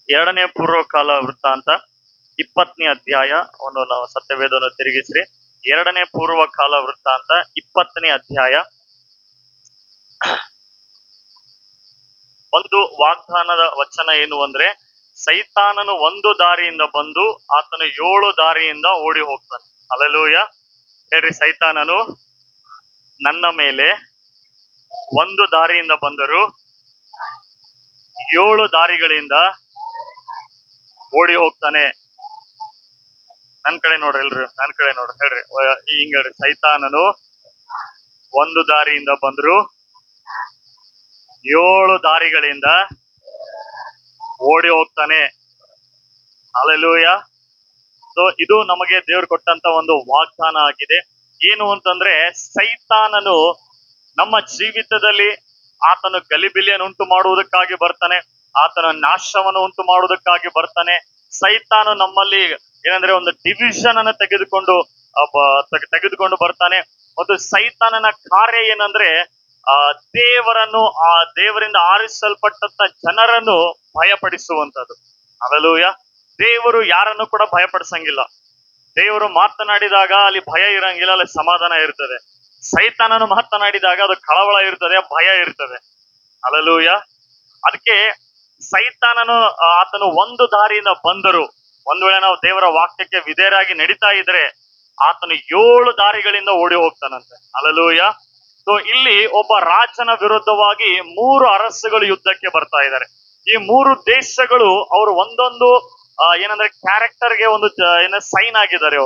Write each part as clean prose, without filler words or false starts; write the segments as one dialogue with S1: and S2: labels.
S1: ಎರಡನೇ ಪೂರ್ವಕಾಲ ವೃತ್ತಾಂತ 20ನೇ ಅಧ್ಯಾಯ. ನಾವು ಸತ್ಯವೇದವನ್ನು ತಿರುಗಿಸ್ರಿ. ಎರಡನೇ ಪೂರ್ವಕಾಲ ವೃತ್ತಾಂತ 20ನೇ ಅಧ್ಯಾಯ. ಒಂದು ವಾಗ್ದಾನದ ವಚನ ಏನು ಅಂದ್ರೆ, ಸೈತಾನನು ಒಂದು ದಾರಿಯಿಂದ ಬಂದು ಆತನು 7 ದಾರಿಯಿಂದ ಓಡಿ ಹೋಗ್ತಾನೆ. ಹಲ್ಲೆಲೂಯಾ. ಹೇಳ್ರಿ, ಸೈತಾನನು ನನ್ನ ಮೇಲೆ ಒಂದು ದಾರಿಯಿಂದ ಬಂದರು 7 ದಾರಿಗಳಿಂದ ಓಡಿ ಹೋಗ್ತಾನೆ. ನನ್ ಕಡೆ ನೋಡ್ರಿ, ಎಲ್ರು ನನ್ ಕಡೆ ನೋಡ್ರಿ. ಹೇಳ್ರಿ ಹಿಂಗ ಹೇಳ್ರಿ, ಸೈತಾನನು ಒಂದು ದಾರಿಯಿಂದ ಬಂದ್ರು 7 ದಾರಿಗಳಿಂದ ಓಡಿ ಹೋಗ್ತಾನೆ. ಹಲ್ಲೆಲೂಯಾ. ಸೊ ಇದು ನಮಗೆ ದೇವ್ರು ಕೊಟ್ಟಂತ ಒಂದು ವಾಗ್ದಾನ ಆಗಿದೆ. ಏನು ಅಂತಂದ್ರೆ, ಸೈತಾನನು ನಮ್ಮ ಜೀವಿತದಲ್ಲಿ ಆತನು ಗಲಿಬಿಲಿಯನ್ನು ಉಂಟು ಮಾಡುವುದಕ್ಕಾಗಿ ಬರ್ತಾನೆ. ಆತನ ನಾಶವನ್ನು ಉಂಟು ಮಾಡುವುದಕ್ಕಾಗಿ ಬರ್ತಾನೆ. ಸೈತಾನು ನಮ್ಮಲ್ಲಿ ಏನಂದ್ರೆ ಒಂದು ಡಿವಿಷನ್ ಅನ್ನು ತೆಗೆದುಕೊಂಡು ಬರ್ತಾನೆ. ಮತ್ತು ಸೈತಾನನ ಕಾರ್ಯ ಏನಂದ್ರೆ, ದೇವರಿಂದ ಆರಿಸಲ್ಪಟ್ಟಂತ ಜನರನ್ನು ಭಯಪಡಿಸುವಂತದ್ದು. ಹಲ್ಲೆಲೂಯಾ. ದೇವರು ಯಾರನ್ನು ಕೂಡ ಭಯಪಡಿಸಂಗಿಲ್ಲ. ದೇವರು ಮಾತನಾಡಿದಾಗ ಅಲ್ಲಿ ಭಯ ಇರಂಗಿಲ್ಲ, ಅಲ್ಲಿ ಸಮಾಧಾನ ಇರ್ತದೆ. ಸೈತಾನನು ಮಾತನಾಡಿದಾಗ ಅದು ಕಳವಳ ಇರ್ತದೆ, ಭಯ ಇರ್ತದೆ. ಹಲ್ಲೆಲೂಯಾ. ಅದಕ್ಕೆ ಆತನು ಒಂದು ದಾರಿಯಿಂದ ಬಂದರು. ಒಂದು ವೇಳೆ ನಾವು ದೇವರ ವಾಕ್ಯಕ್ಕೆ ವಿಧೇಯರಾಗಿ ನಡೀತಾ ಇದ್ರೆ ಆತನು 7 ದಾರಿಗಳಿಂದ ಓಡಿ ಹೋಗ್ತಾನಂತೆ. ಹಲ್ಲೆಲೂಯಾ. ಸೊ ಇಲ್ಲಿ ಒಬ್ಬ ರಾಜನ ವಿರುದ್ಧವಾಗಿ 3 ಅರಸುಗಳು ಯುದ್ಧಕ್ಕೆ ಬರ್ತಾ ಇದ್ದಾರೆ. ಈ 3 ದೇಶಗಳು ಅವರು ಒಂದೊಂದು ಏನಂದ್ರೆ ಕ್ಯಾರೆಕ್ಟರ್ಗೆ ಒಂದು ಸೈನ್ ಆಗಿದ್ದಾರೆ.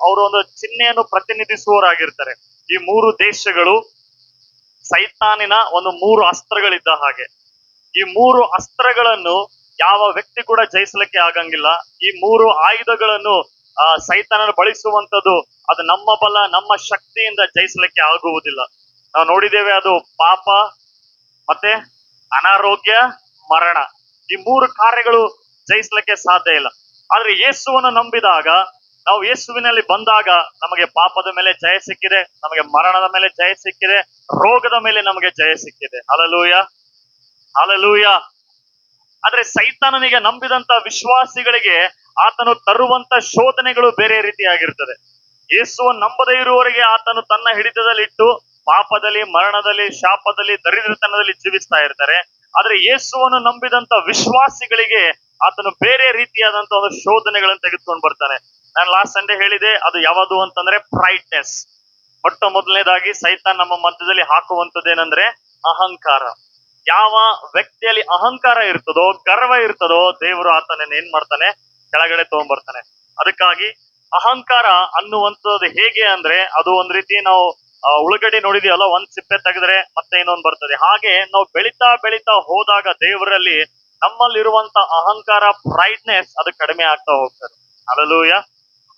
S1: ಅವರು ಒಂದು ಚಿಹ್ನೆಯನ್ನು ಪ್ರತಿನಿಧಿಸುವವರಾಗಿರ್ತಾರೆ. ಈ 3 ದೇಶಗಳು ಸೈತಾನಿನ ಒಂದು 3 ಅಸ್ತ್ರಗಳಿದ್ದ ಹಾಗೆ. ಈ 3 ಅಸ್ತ್ರಗಳನ್ನು ಯಾವ ವ್ಯಕ್ತಿ ಕೂಡ ಜಯಿಸಲಿಕ್ಕೆ ಆಗಂಗಿಲ್ಲ. ಈ 3 ಆಯುಧಗಳನ್ನು ಸೈತಾನನು ಬಳಸುವಂತದ್ದು ಅದು ನಮ್ಮ ಬಲ, ನಮ್ಮ ಶಕ್ತಿಯಿಂದ ಜಯಿಸಲಿಕ್ಕೆ ಆಗುವುದಿಲ್ಲ. ನಾವು ನೋಡಿದ್ದೇವೆ, ಅದು ಪಾಪ, ಮತ್ತೆ ಅನಾರೋಗ್ಯ, ಮರಣ. ಈ 3 ಕಾರ್ಯಗಳು ಜಯಿಸಲಿಕ್ಕೆ ಸಾಧ್ಯ ಇಲ್ಲ. ಆದ್ರೆ ಯೇಸುವನ್ನು ನಂಬಿದಾಗ, ನಾವು ಯೇಸುವಿನಲ್ಲಿ ಬಂದಾಗ ನಮಗೆ ಪಾಪದ ಮೇಲೆ ಜಯ ಸಿಕ್ಕಿದೆ, ನಮಗೆ ಮರಣದ ಮೇಲೆ ಜಯ ಸಿಕ್ಕಿದೆ, ರೋಗದ ಮೇಲೆ ನಮಗೆ ಜಯ ಸಿಕ್ಕಿದೆ. Hallelujah, hallelujah. ಆದ್ರೆ ಸೈತಾನನಿಗೆ ನಂಬಿದಂತ ವಿಶ್ವಾಸಿಗಳಿಗೆ ಆತನು ತರುವಂತ ಶೋಧನೆಗಳು ಬೇರೆ ರೀತಿಯಾಗಿರ್ತದೆ. ಯೇಸುವನ್ನು ನಂಬದೇ ಇರುವವರಿಗೆ ಆತನು ತನ್ನ ಹಿಡಿತದಲ್ಲಿಟ್ಟು ಪಾಪದಲ್ಲಿ, ಮರಣದಲ್ಲಿ, ಶಾಪದಲ್ಲಿ, ದರಿದ್ರತನದಲ್ಲಿ ಜೀವಿಸ್ತಾ ಇರ್ತಾರೆ. ಆದ್ರೆ ಯೇಸುವನ್ನು ನಂಬಿದಂತ ವಿಶ್ವಾಸಿಗಳಿಗೆ ಆತನು ಬೇರೆ ರೀತಿಯಾದಂತ ಒಂದು ಶೋಧನೆಗಳನ್ನು ತೆಗೆದುಕೊಂಡು ಬರ್ತಾನೆ. ನಾನು ಲಾಸ್ಟ್ ಸಂಡೇ ಹೇಳಿದೆ, ಅದು ಯಾವುದು ಅಂತಂದ್ರೆ ಪ್ರೈಡ್ನೆಸ್. ಮೊಟ್ಟ ಮೊದಲನೇದಾಗಿ ಸೈತಾನ್ ನಮ್ಮ ಮಧ್ಯದಲ್ಲಿ ಹಾಕುವಂತದ್ದೇನೆಂದ್ರೆ ಅಹಂಕಾರ. ಯಾವ ವ್ಯಕ್ತಿಯಲ್ಲಿ ಅಹಂಕಾರ ಇರ್ತದೋ, ಗರ್ವ ಇರ್ತದೋ, ದೇವರು ಆತನನ್ನ ಏನ್ ಮಾಡ್ತಾನೆ, ಕೆಳಗಡೆ ತಗೊಂಡ್ಬರ್ತಾನೆ. ಅದಕ್ಕಾಗಿ ಅಹಂಕಾರ ಅನ್ನುವಂಥದ್ದು ಹೇಗೆ ಅಂದ್ರೆ, ಅದು ಒಂದ್ ರೀತಿ ನಾವು ಉಳ್ಳಗಡ್ಡಿ ನೋಡಿದೀವಲ್ಲ, ಒಂದ್ ಸಿಪ್ಪೆ ತೆಗೆದ್ರೆ ಮತ್ತೆ ಇನ್ನೊಂದು ಬರ್ತದೆ. ಹಾಗೆ ನಾವು ಬೆಳಿತಾ ಬೆಳಿತಾ ಹೋದಾಗ ದೇವರಲ್ಲಿ ನಮ್ಮಲ್ಲಿರುವಂತ ಅಹಂಕಾರ, ಪ್ರೈಡ್ನೆಸ್ ಅದು ಕಡಿಮೆ ಆಗ್ತಾ ಹೋಗ್ತದೆ. ಹಲ್ಲೆಲೂಯಾ.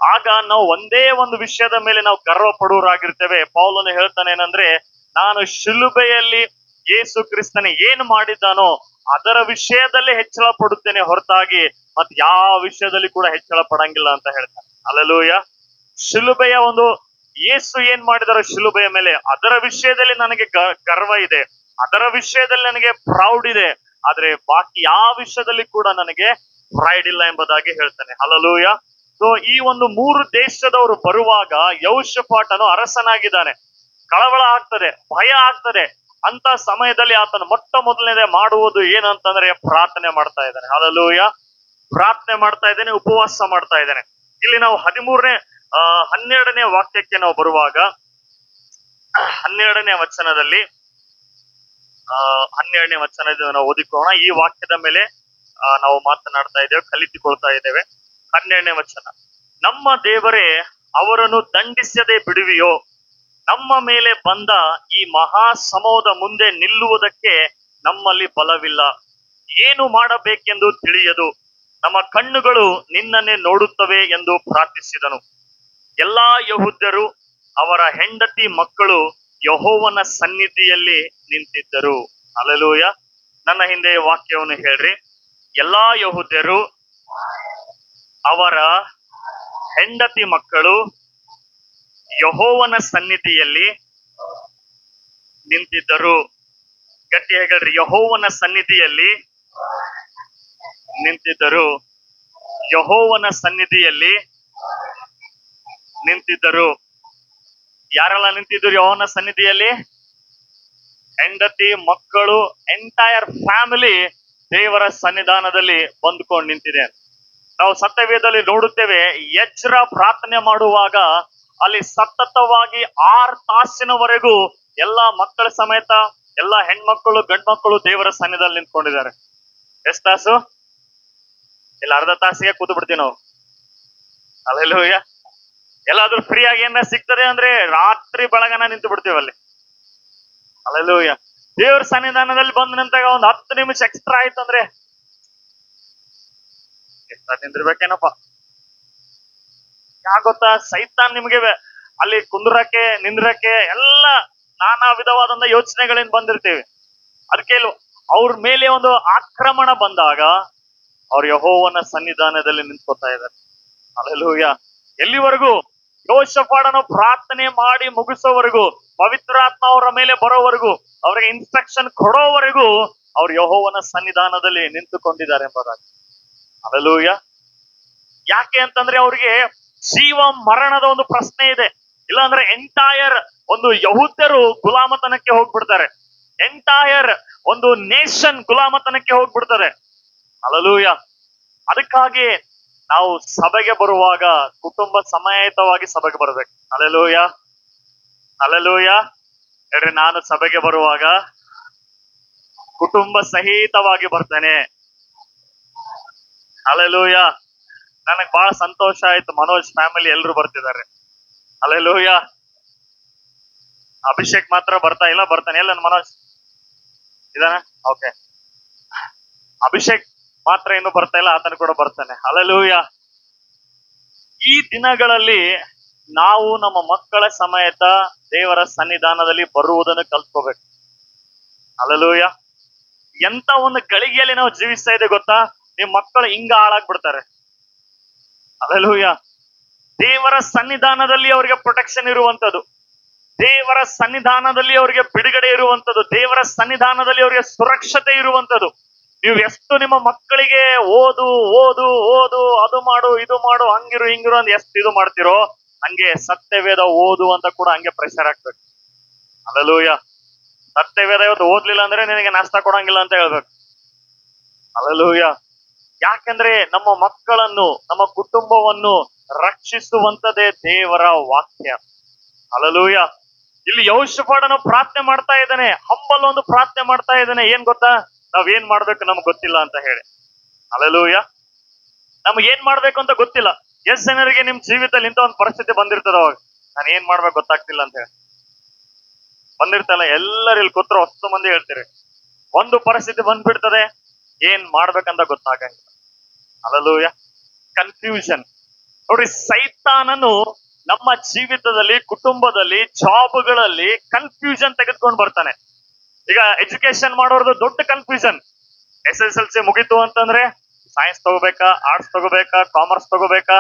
S1: ಆಗ ನಾವು ಒಂದೇ ಒಂದು ವಿಷಯದ ಮೇಲೆ ನಾವು ಗರ್ವ ಪಡುವರಾಗಿರ್ತೇವೆ. ಪೌಲನು ಹೇಳ್ತಾನೆ ಏನಂದ್ರೆ, ನಾನು ಶಿಲುಬೆಯಲ್ಲಿ ಯೇಸು ಕ್ರಿಸ್ತನ ಏನು ಮಾಡಿದ್ದಾನೋ ಅದರ ವಿಷಯದಲ್ಲೇ ಹೆಚ್ಚಳ ಪಡುತ್ತೇನೆ ಹೊರತಾಗಿ ಮತ್ ಯಾವ ವಿಷಯದಲ್ಲಿ ಕೂಡ ಹೆಚ್ಚಳ ಪಡಂಗಿಲ್ಲ ಅಂತ ಹೇಳ್ತಾನೆ. ಹಲ್ಲೆಲೂಯಾ. ಶಿಲುಬೆಯ ಒಂದು ಯೇಸು ಏನ್ ಮಾಡಿದಾರೋ ಶಿಲುಬೆಯ ಮೇಲೆ, ಅದರ ವಿಷಯದಲ್ಲಿ ನನಗೆ ಗರ್ವ ಇದೆ, ಅದರ ವಿಷಯದಲ್ಲಿ ನನಗೆ ಪ್ರೌಡ್ ಇದೆ. ಆದ್ರೆ ಬಾಕಿ ಯಾವ ವಿಷಯದಲ್ಲಿ ಕೂಡ ನನಗೆ ಪ್ರೈಡ್ ಇಲ್ಲ ಎಂಬುದಾಗಿ ಹೇಳ್ತಾನೆ. ಹಲ್ಲೆಲೂಯಾ. ಸೊ ಈ ಒಂದು 3 ದೇಶದವರು ಬರುವಾಗ ಯೆಹೋಷಾಫಾಟನು ಅರಸನಾಗಿದ್ದಾನೆ. ಕಳವಳ ಆಗ್ತದೆ, ಭಯ ಆಗ್ತದೆ. ಅಂತ ಸಮಯದಲ್ಲಿ ಆತನು ಮೊಟ್ಟ ಮೊದಲನೇದೇ ಮಾಡುವುದು ಏನಂತಂದ್ರೆ ಪ್ರಾರ್ಥನೆ ಮಾಡ್ತಾ ಇದ್ದಾನೆ. ಹಲ್ಲೆಲೂಯಾ. ಪ್ರಾರ್ಥನೆ ಮಾಡ್ತಾ ಇದ್ದೇನೆ, ಉಪವಾಸ ಮಾಡ್ತಾ ಇದ್ದೇನೆ. ಇಲ್ಲಿ ನಾವು 12ನೇ ವಾಕ್ಯಕ್ಕೆ ನಾವು ಬರುವಾಗ 12ನೇ ವಚನದಲ್ಲಿ 12ನೇ ವಚನದಿಂದ ನಾವು ಓದಿಕೊಳ್ಳೋಣ. ಈ ವಾಕ್ಯದ ಮೇಲೆ ನಾವು ಮಾತನಾಡ್ತಾ ಇದ್ದೇವೆ, ಕಲಿತುಕೊಳ್ತಾ ಇದ್ದೇವೆ. 12ನೇ ವಚನ, ನಮ್ಮ ದೇವರೇ ಅವರನ್ನು ದಂಡಿಸದೆ ಬಿಡುವಿಯೋ? ನಮ್ಮ ಮೇಲೆ ಬಂದ ಈ ಮಹಾ ಸಮೂಹದ ಮುಂದೆ ನಿಲ್ಲುವುದಕ್ಕೆ ನಮ್ಮಲ್ಲಿ ಬಲವಿಲ್ಲ. ಏನು ಮಾಡಬೇಕೆಂದು ತಿಳಿಯದು. ನಮ್ಮ ಕಣ್ಣುಗಳು ನಿನ್ನನ್ನೇ ನೋಡುತ್ತವೆ ಎಂದು ಪ್ರಾರ್ಥಿಸಿದನು. ಎಲ್ಲಾ ಯೆಹೂದ್ಯರು ಅವರ ಹೆಂಡತಿ ಮಕ್ಕಳು ಯೆಹೋವನ ಸನ್ನಿಧಿಯಲ್ಲಿ ನಿಂತಿದ್ದರು. ಹಲ್ಲೆಲೂಯಾ. ನನ್ನ ಹಿಂದೆ ವಾಕ್ಯವನ್ನು ಹೇಳ್ರಿ. ಎಲ್ಲಾ ಯೆಹೂದ್ಯರು ಅವರ ಹೆಂಡತಿ ಮಕ್ಕಳು ಯೆಹೋವನ ಸನ್ನಿಧಿಯಲ್ಲಿ ನಿಂತಿದ್ದರು. ಗಟ್ಟಿ ಹೇಳ್ರಿ, ಯೆಹೋವನ ಸನ್ನಿಧಿಯಲ್ಲಿ ನಿಂತಿದ್ದರು. ಯೆಹೋವನ ಸನ್ನಿಧಿಯಲ್ಲಿ ನಿಂತಿದ್ದರು. ಯಾರೆಲ್ಲ ನಿಂತಿದ್ರು ಯೆಹೋವನ ಸನ್ನಿಧಿಯಲ್ಲಿ? ಹೆಂಡತಿ, ಮಕ್ಕಳು, ಎಂಟೈರ್ ಫ್ಯಾಮಿಲಿ ದೇವರ ಸನ್ನಿಧಾನದಲ್ಲಿ ಬಂದುಕೊಂಡು ನಿಂತಿದೆ. ನಾವು ಸತ್ಯವೇದದಲ್ಲಿ ನೋಡುತ್ತೇವೆ, ಎಜ್ರ ಪ್ರಾರ್ಥನೆ ಮಾಡುವಾಗ ಅಲ್ಲಿ ಸತತವಾಗಿ 6 ತಾಸಿನವರೆಗೂ ಎಲ್ಲಾ ಮಕ್ಕಳ ಸಮೇತ ಎಲ್ಲಾ ಹೆಣ್ಮಕ್ಕಳು ಗಂಡ್ಮಕ್ಕಳು ದೇವರ ಸನ್ನಿಧಾನದಲ್ಲಿ ನಿಂತ್ಕೊಂಡಿದ್ದಾರೆ. ಎಷ್ಟು ತಾಸು? ಇಲ್ಲ, ಅರ್ಧ ತಾಸಿಗೆ ಕೂತು ಬಿಡ್ತೀವಿ ನಾವು. ಹಲ್ಲೆಲೂಯಾ. ಎಲ್ಲಾದ್ರೂ ಫ್ರೀ ಆಗಿ ಏನ ಸಿಗ್ತದೆ ಅಂದ್ರೆ ರಾತ್ರಿ ಬೆಳಗನ ನಿಂತು ಬಿಡ್ತೀವಿ ಅಲ್ಲಿ. ಹಲ್ಲೆಲೂಯಾ. ದೇವ್ರ ಸನ್ನಿಧಾನದಲ್ಲಿ ಬಂದ ನಿಂತಾಗ ಒಂದು 10 ನಿಮಿಷ ಎಕ್ಸ್ಟ್ರಾ ಆಯ್ತು ಅಂದ್ರೆ ನಿಂದಿರ್ಬೇಕೇನಪ್ಪ. ಯಾಗೊತ್ತಾ, ಸೈತಾನ್ ನಿಮ್ಗೆ ಅಲ್ಲಿ ಕುಂದ್ರಕ್ಕೆ ನಿಂದ್ರಕ್ಕೆ ಎಲ್ಲ ನಾನಾ ವಿಧವಾದಂತ ಯೋಚನೆಗಳಿಂದ ಬಂದಿರ್ತೀವಿ. ಅದಕ್ಕೆ ಅವ್ರ ಮೇಲೆ ಒಂದು ಆಕ್ರಮಣ ಬಂದಾಗ ಅವ್ರ ಯೆಹೋವನ ಸನ್ನಿಧಾನದಲ್ಲಿ ನಿಂತ್ಕೋತಾ ಇದ್ದಾರೆ. ಹಲ್ಲೆಲೂಯಾ. ಎಲ್ಲಿವರೆಗೂ? ಯೋಷಾಫಾಟನು ಪ್ರಾರ್ಥನೆ ಮಾಡಿ ಮುಗಿಸೋವರೆಗೂ, ಪವಿತ್ರಾತ್ಮ ಅವರ ಮೇಲೆ ಬರೋವರೆಗೂ, ಅವರಿಗೆ ಇನ್ಸ್ಟ್ರಕ್ಷನ್ ಕೊಡೋವರೆಗೂ ಅವ್ರ ಯೆಹೋವನ ಸನ್ನಿಧಾನದಲ್ಲಿ ನಿಂತುಕೊಂಡಿದ್ದಾರೆ ಎಂಬುದಾಗಿ. ಹಲ್ಲೆಲೂಯಾ. ಯಾಕೆ ಅಂತಂದ್ರೆ ಅವ್ರಿಗೆ ಜೀವ ಮರಣದ ಒಂದು ಪ್ರಶ್ನೆ ಇದೆ. ಇಲ್ಲಾಂದ್ರೆ ಎಂಟೈರ್ ಒಂದು ಯಹೂದ್ಯರು ಗುಲಾಮತನಕ್ಕೆ ಹೋಗ್ಬಿಡ್ತಾರೆ. ಎಂಟೈರ್ ಒಂದು ನೇಷನ್ ಗುಲಾಮತನಕ್ಕೆ ಹೋಗ್ಬಿಡ್ತಾರೆ. ಹಲ್ಲೆಲೂಯಾ. ಅದಕ್ಕಾಗಿ ನಾವು ಸಭೆಗೆ ಬರುವಾಗ ಕುಟುಂಬ ಸಮೇತವಾಗಿ ಸಭೆಗೆ ಬರ್ಬೇಕು. ಹಲ್ಲೆಲೂಯಾ. ಹಲ್ಲೆಲೂಯಾ. ಹೇಳ್ರಿ, ನಾನು ಸಭೆಗೆ ಬರುವಾಗ ಕುಟುಂಬ ಸಹಿತವಾಗಿ ಬರ್ತೇನೆ. ಹಲ್ಲೆಲೂಯಾ. ನನಗ್ ಬಹಳ ಸಂತೋಷ ಆಯ್ತು, ಮನೋಜ್ ಫ್ಯಾಮಿಲಿ ಎಲ್ರು ಬರ್ತಿದ್ದಾರೆ. ಹಲ್ಲೆಲೂಯಾ. ಅಭಿಷೇಕ್ ಮಾತ್ರ ಬರ್ತಾ ಇಲ್ಲ, ಬರ್ತಾನೆ. ಎಲ್ಲ ಮನೋಜ್ ಇದಾನೆ? ಓಕೆ. ಅಭಿಷೇಕ್ ಮಾತ್ರ ಇನ್ನು ಬರ್ತಾ ಇಲ್ಲ, ಆತನ ಕೂಡ ಬರ್ತಾನೆ. ಹಲ್ಲೆಲೂಯಾ. ಈ ದಿನಗಳಲ್ಲಿ ನಾವು ನಮ್ಮ ಮಕ್ಕಳ ಸಮೇತ ದೇವರ ಸನ್ನಿಧಾನದಲ್ಲಿ ಬರುವುದನ್ನು ಕಲ್ತ್ಕೋಬೇಕು. ಹಲ್ಲೆಲೂಯಾ. ಎಂತ ಒಂದು ಗಳಿಗೆಯಲ್ಲಿ ನಾವು ಜೀವಿಸ್ತಾ ಇದೆ ಗೊತ್ತಾ? ನಿಮ್ ಮಕ್ಕಳು ಹಿಂಗ ಹಾಳಾಗ್ಬಿಡ್ತಾರೆ. ಹಲ್ಲೆಲೂಯಾ. ದೇವರ ಸನ್ನಿಧಾನದಲ್ಲಿ ಅವರಿಗೆ ಪ್ರೊಟೆಕ್ಷನ್ ಇರುವಂತದ್ದು, ದೇವರ ಸನ್ನಿಧಾನದಲ್ಲಿ ಅವರಿಗೆ ಬಿಡುಗಡೆ ಇರುವಂತದ್ದು, ದೇವರ ಸನ್ನಿಧಾನದಲ್ಲಿ ಅವರಿಗೆ ಸುರಕ್ಷತೆ ಇರುವಂತದ್ದು. ನೀವು ಎಷ್ಟು ನಿಮ್ಮ ಮಕ್ಕಳಿಗೆ ಓದು ಓದು ಓದು, ಅದು ಮಾಡು ಇದು ಮಾಡು, ಹಂಗಿರು ಹಿಂಗಿರು ಅಂತ ಎಷ್ಟು ಇದು ಮಾಡ್ತಿರೋ, ಹಂಗೆ ಸತ್ಯವೇದ ಓದು ಅಂತ ಕೂಡ ಹಂಗೆ ಪ್ರೆಷರ್ ಹಾಕ್ಬೇಕು. ಹಲ್ಲೆಲೂಯಾ. ಸತ್ಯವೇದ ಇವತ್ತು ಓದ್ಲಿಲ್ಲ ಅಂದ್ರೆ ನಿನಗೆ ನಾಷ್ಟ ಕೊಡಂಗಿಲ್ಲ ಅಂತ ಹೇಳ್ಬೇಕು. ಹಲ್ಲೆಲೂಯಾ. ಯಾಕೆಂದ್ರೆ ನಮ್ಮ ಮಕ್ಕಳನ್ನು, ನಮ್ಮ ಕುಟುಂಬವನ್ನು ರಕ್ಷಿಸುವಂತದೇ ದೇವರ ವಾಕ್ಯ. ಹಲ್ಲೆಲೂಯಾ. ಇಲ್ಲಿ ಯೆಹೋಷಾಫಾಟನು ಪ್ರಾರ್ಥನೆ ಮಾಡ್ತಾ ಇದ್ದಾನೆ, ಹಂಬಲ್ ಒಂದು ಪ್ರಾರ್ಥನೆ ಮಾಡ್ತಾ ಇದ್ದಾನೆ. ಏನ್ ಗೊತ್ತಾ? ನಾವ್ ಏನ್ ಮಾಡ್ಬೇಕು ನಮ್ಗೆ ಗೊತ್ತಿಲ್ಲ ಅಂತ ಹೇಳಿ. ಹಲ್ಲೆಲೂಯಾ. ನಮ್ಗೆ ಏನ್ ಮಾಡ್ಬೇಕು ಅಂತ ಗೊತ್ತಿಲ್ಲ. ಎಷ್ಟ್ ಜನರಿಗೆ ನಿಮ್ ಜೀವಿತದಲ್ಲಿ ಇಂತ ಒಂದು ಪರಿಸ್ಥಿತಿ ಬಂದಿರ್ತದ, ಅವಾಗ ನಾನು ಏನ್ ಮಾಡ್ಬೇಕು ಗೊತ್ತಾಗ್ತಿಲ್ಲ ಅಂತ ಹೇಳಿ ಬಂದಿರ್ತಲ್ಲ. ಎಲ್ಲರೂ ಇಲ್ಲಿ ಕೂತ್ರು 10 ಮಂದಿ ಹೇಳ್ತೀರಿ, ಒಂದು ಪರಿಸ್ಥಿತಿ ಬಂದ್ಬಿಡ್ತದೆ, ಏನ್ ಮಾಡ್ಬೇಕಂತ ಗೊತ್ತಾಗಂಗಿಲ್ಲ. ಹಲ್ಲೆಲೂಯಾ. ಕನ್ಫ್ಯೂಷನ್. ನೋಡ್ರಿ, ಸೈತಾನನು ನಮ್ಮ ಜೀವಿತದಲ್ಲಿ, ಕುಟುಂಬದಲ್ಲಿ, ಜಾಬ್ಗಳಲ್ಲಿ ಕನ್ಫ್ಯೂಷನ್ ತೆಗೆದುಕೊಂಡು ಬರ್ತಾನೆ. ಈಗ ಎಜುಕೇಶನ್ ಮಾಡೋರ್ದು ದೊಡ್ಡ ಕನ್ಫ್ಯೂಷನ್. SSLC ಮುಗೀತು ಅಂತಂದ್ರೆ ಸೈನ್ಸ್ ತಗೋಬೇಕಾ, ಆರ್ಟ್ಸ್ ತಗೋಬೇಕಾ, ಕಾಮರ್ಸ್ ತಗೋಬೇಕಾ,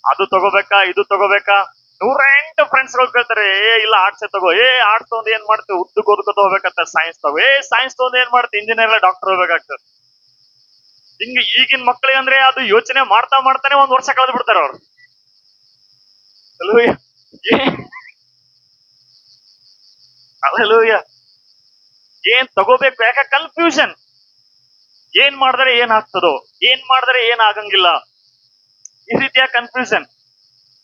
S1: ಅದು ತಗೋಬೇಕಾ, ಇದು ತಗೋಬೇಕಾ. 108 ಫ್ರೆಂಡ್ಸ್ ಗಳು ಕೇಳ್ತಾರೆ, ಇಲ್ಲ ಆರ್ಟ್ಸ್ ತಗೋ. ಆರ್ಟ್ಸ್ ತಗೊಂಡ್ ಏನ್ ಮಾಡ್ತೀವಿ, ಉದ್ದಕ್ಕೆ ಓದ್ಕೊತ ಹೋಗ್ಬೇಕಂತ. ಸೈನ್ಸ್ ತಗೋ. ಸೈನ್ಸ್ ತಗೊಂಡ್ ಏನ್ ಮಾಡ್ತೀವಿ, ಇಂಜಿನಿಯರ್ ಡಾಕ್ಟರ್ ಹೋಗ್ಬೇಕಾಗ್ತದೆ. ಹಿಂಗ ಈಗಿನ ಮಕ್ಕಳಿಗೆ ಅಂದ್ರೆ ಅದು ಯೋಚನೆ ಮಾಡ್ತಾ ಮಾಡ್ತಾನೆ 1 ವರ್ಷ ಕಳೆದು ಬಿಡ್ತಾರೆ ಅವ್ರು. ಹಲ್ಲೆಲೂಯಾ. ಏನ್ ತಗೋಬೇಕು? ಯಾಕೆ ಕನ್ಫ್ಯೂಷನ್. ಏನ್ ಮಾಡಿದ್ರೆ ಏನ್ ಆಗ್ತದೋ, ಏನ್ ಮಾಡಿದ್ರೆ ಏನ್ ಆಗಂಗಿಲ್ಲ, ಈ ರೀತಿಯ ಕನ್ಫ್ಯೂಷನ್.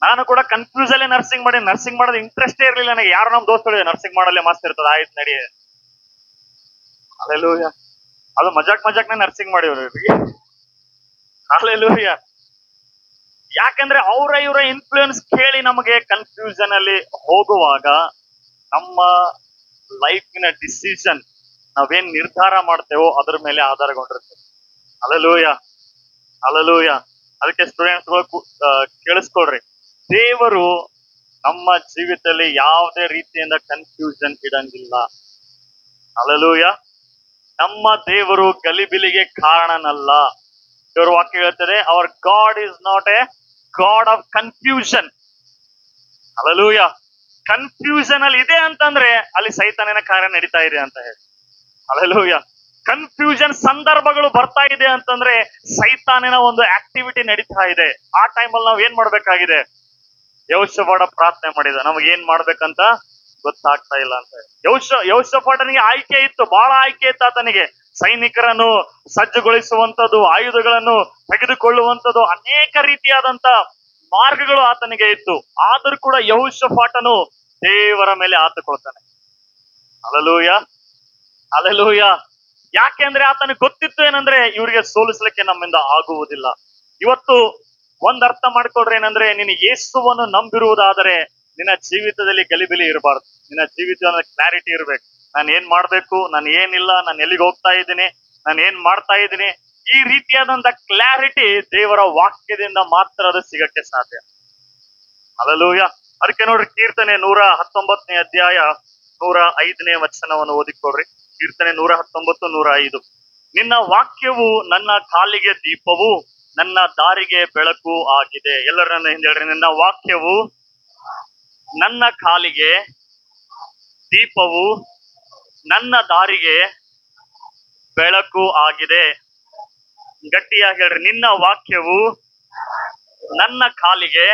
S1: ನಾನು ಕೂಡ ಕನ್ಫ್ಯೂಸ್ ಅಲ್ಲೇ ನರ್ಸಿಂಗ್ ಮಾಡಿ, ನರ್ಸಿಂಗ್ ಮಾಡೋದು ಇಂಟ್ರೆಸ್ಟೇ ಇರ್ಲಿಲ್ಲ ನನಗೆ. ಯಾರು ನಮ್ ದೋಸ್ತರು ನರ್ಸಿಂಗ್ ಮಾಡಲ್ಲೇ ಮಸ್ತ್ ಇರ್ತದ, ಆಯ್ತು ನಡಿ. ಹಲ್ಲೆಲೂಯಾ. ಅದು ಮಜಾಕ್ನೇ ನರ್ಸಿಂಗ್ ಮಾಡಿವ್ರಿ. ಹಲ್ಲೆಲೂಯಾ. ಯಾಕಂದ್ರೆ ಅವರ ಇವರ ಇನ್ಫ್ಲೂಯೆನ್ಸ್ ಕೇಳಿ ನಮಗೆ ಕನ್ಫ್ಯೂಷನ್ ಅಲ್ಲಿ ಹೋಗುವಾಗ ನಮ್ಮ ಲೈಫಿನ ಡಿಸಿಷನ್, ನಾವೇನ್ ನಿರ್ಧಾರ ಮಾಡ್ತೇವೋ ಅದ್ರ ಮೇಲೆ ಆಧಾರಗೊಂಡಿರ್ತೇವೆ. ಹಲ್ಲೆಲೂಯಾ. ಹಲ್ಲೆಲೂಯಾ. ಅದಕ್ಕೆ ಸ್ಟೂಡೆಂಟ್ಸ್ಗಳು ಕೇಳಿಸ್ಕೊಳ್ರಿ, ದೇವರು ನಮ್ಮ ಜೀವಿತದಲ್ಲಿ ಯಾವುದೇ ರೀತಿಯಿಂದ ಕನ್ಫ್ಯೂಷನ್ ಇಡಂಗಿಲ್ಲ. ಹಲ್ಲೆಲೂಯಾ. ನಮ್ಮ ದೇವರು ಗಲಿಬಿಲಿಗೆ ಕಾರಣನಲ್ಲ. ದೇವರ ವಾಕ್ಯ ಹೇಳ್ತದೆ, our God is not a God of confusion. Hallelujah. Confusion ಅಲ್ಲಿ ಇದೆ ಅಂತಂದ್ರೆ ಅಲ್ಲಿ ಸೈತಾನನ ಕಾರ್ಯ ನಡೀತಾ ಇದೆ ಅಂತ ಹೇಳಿ. ಹಲ್ಲೆಲೂಯಾ. ಕನ್ಫ್ಯೂಷನ್ ಸಂದರ್ಭಗಳು ಬರ್ತಾ ಇದೆ ಅಂತಂದ್ರೆ ಸೈತಾನಿನ ಒಂದು ಆಕ್ಟಿವಿಟಿ ನಡೀತಾ ಇದೆ. ಆ ಟೈಮಲ್ಲಿ ನಾವು ಏನ್ ಮಾಡ್ಬೇಕಾಗಿದೆ? ಯೆಹೋಷಾಫಾಟ ಪ್ರಾರ್ಥನೆ ಮಾಡಿದ, ನಮಗೆ ಏನ್ ಮಾಡ್ಬೇಕಂತ ಗೊತ್ತಾಗ್ತಾ ಇಲ್ಲ ಅಂತ. ಯೆಹೋಷಾಫಾಟನಿಗೆ ಆಯ್ಕೆ ಇತ್ತು, ಬಹಳ ಆಯ್ಕೆ ಇತ್ತು ಆತನಿಗೆ. ಸೈನಿಕರನ್ನು ಸಜ್ಜುಗೊಳಿಸುವಂತದ್ದು, ಆಯುಧಗಳನ್ನು ತೆಗೆದುಕೊಳ್ಳುವಂತದ್ದು, ಅನೇಕ ರೀತಿಯಾದಂತ ಮಾರ್ಗಗಳು ಆತನಿಗೆ ಇತ್ತು. ಆದ್ರೂ ಕೂಡ ಯೆಹೋಷಾಫಾಟನು ದೇವರ ಮೇಲೆ ಆತುಕೊಳ್ತಾನೆ. Hallelujah, hallelujah. ಯಾಕೆಂದ್ರೆ ಆತನಿಗೆ ಗೊತ್ತಿತ್ತು ಏನಂದ್ರೆ ಇವರಿಗೆ ಸೋಲಿಸ್ಲಿಕ್ಕೆ ನಮ್ಮಿಂದ ಆಗುವುದಿಲ್ಲ. ಇವತ್ತು ಒಂದ್ ಅರ್ಥ ಮಾಡ್ಕೊಡ್ರಿ, ಏನಂದ್ರೆ ನೀನು ಯೇಸುವನ್ನು ನಂಬಿರುವುದಾದರೆ ನಿನ್ನ ಜೀವಿತದಲ್ಲಿ ಗಲಿಬಿಲಿ ಇರಬಾರ್ದು. ನಿನ್ನ ಜೀವಿತ ಕ್ಲಾರಿಟಿ ಇರ್ಬೇಕು. ನಾನು ಏನ್ ಮಾಡ್ಬೇಕು, ನಾನು ಏನಿಲ್ಲ, ನಾನು ಎಲ್ಲಿಗೆ ಹೋಗ್ತಾ ಇದ್ದೀನಿ, ನಾನು ಏನ್ ಮಾಡ್ತಾ ಇದ್ದೀನಿ, ಈ ರೀತಿಯಾದಂತ ಕ್ಲಾರಿಟಿ ದೇವರ ವಾಕ್ಯದಿಂದ ಮಾತ್ರ ಅದು ಸಿಗಕ್ಕೆ ಸಾಧ್ಯ. ಹಲ್ಲೆಲೂಯಾ. ಅದಕ್ಕೆ ನೋಡ್ರಿ, ಕೀರ್ತನೆ 119ನೇ ಅಧ್ಯಾಯ 105ನೇ ವಚನವನ್ನು ಓದಿಕೊಡ್ರಿ. ಕೀರ್ತನೆ 119, 105. ನಿನ್ನ ವಾಕ್ಯವು ನನ್ನ ಕಾಲಿಗೆ ದೀಪವು, ನನ್ನ ದಾರಿಗೆ ಬೆಳಕು ಆಗಿದೆ. ಎಲ್ಲರ ನನ್ನ ಹಿಂದೆ ಹೇಳ್ರಿ, ನಿನ್ನ ವಾಕ್ಯವು ನನ್ನ ಕಾಲಿಗೆ ದೀಪವು, ನನ್ನ ದಾರಿಗೆ ಬೆಳಕು ಆಗಿದೆ. ಗಟ್ಟಿಯಾಗಿ ಹೇಳ್ರಿ, ನಿನ್ನ ವಾಕ್ಯವು ನನ್ನ ಕಾಲಿಗೆ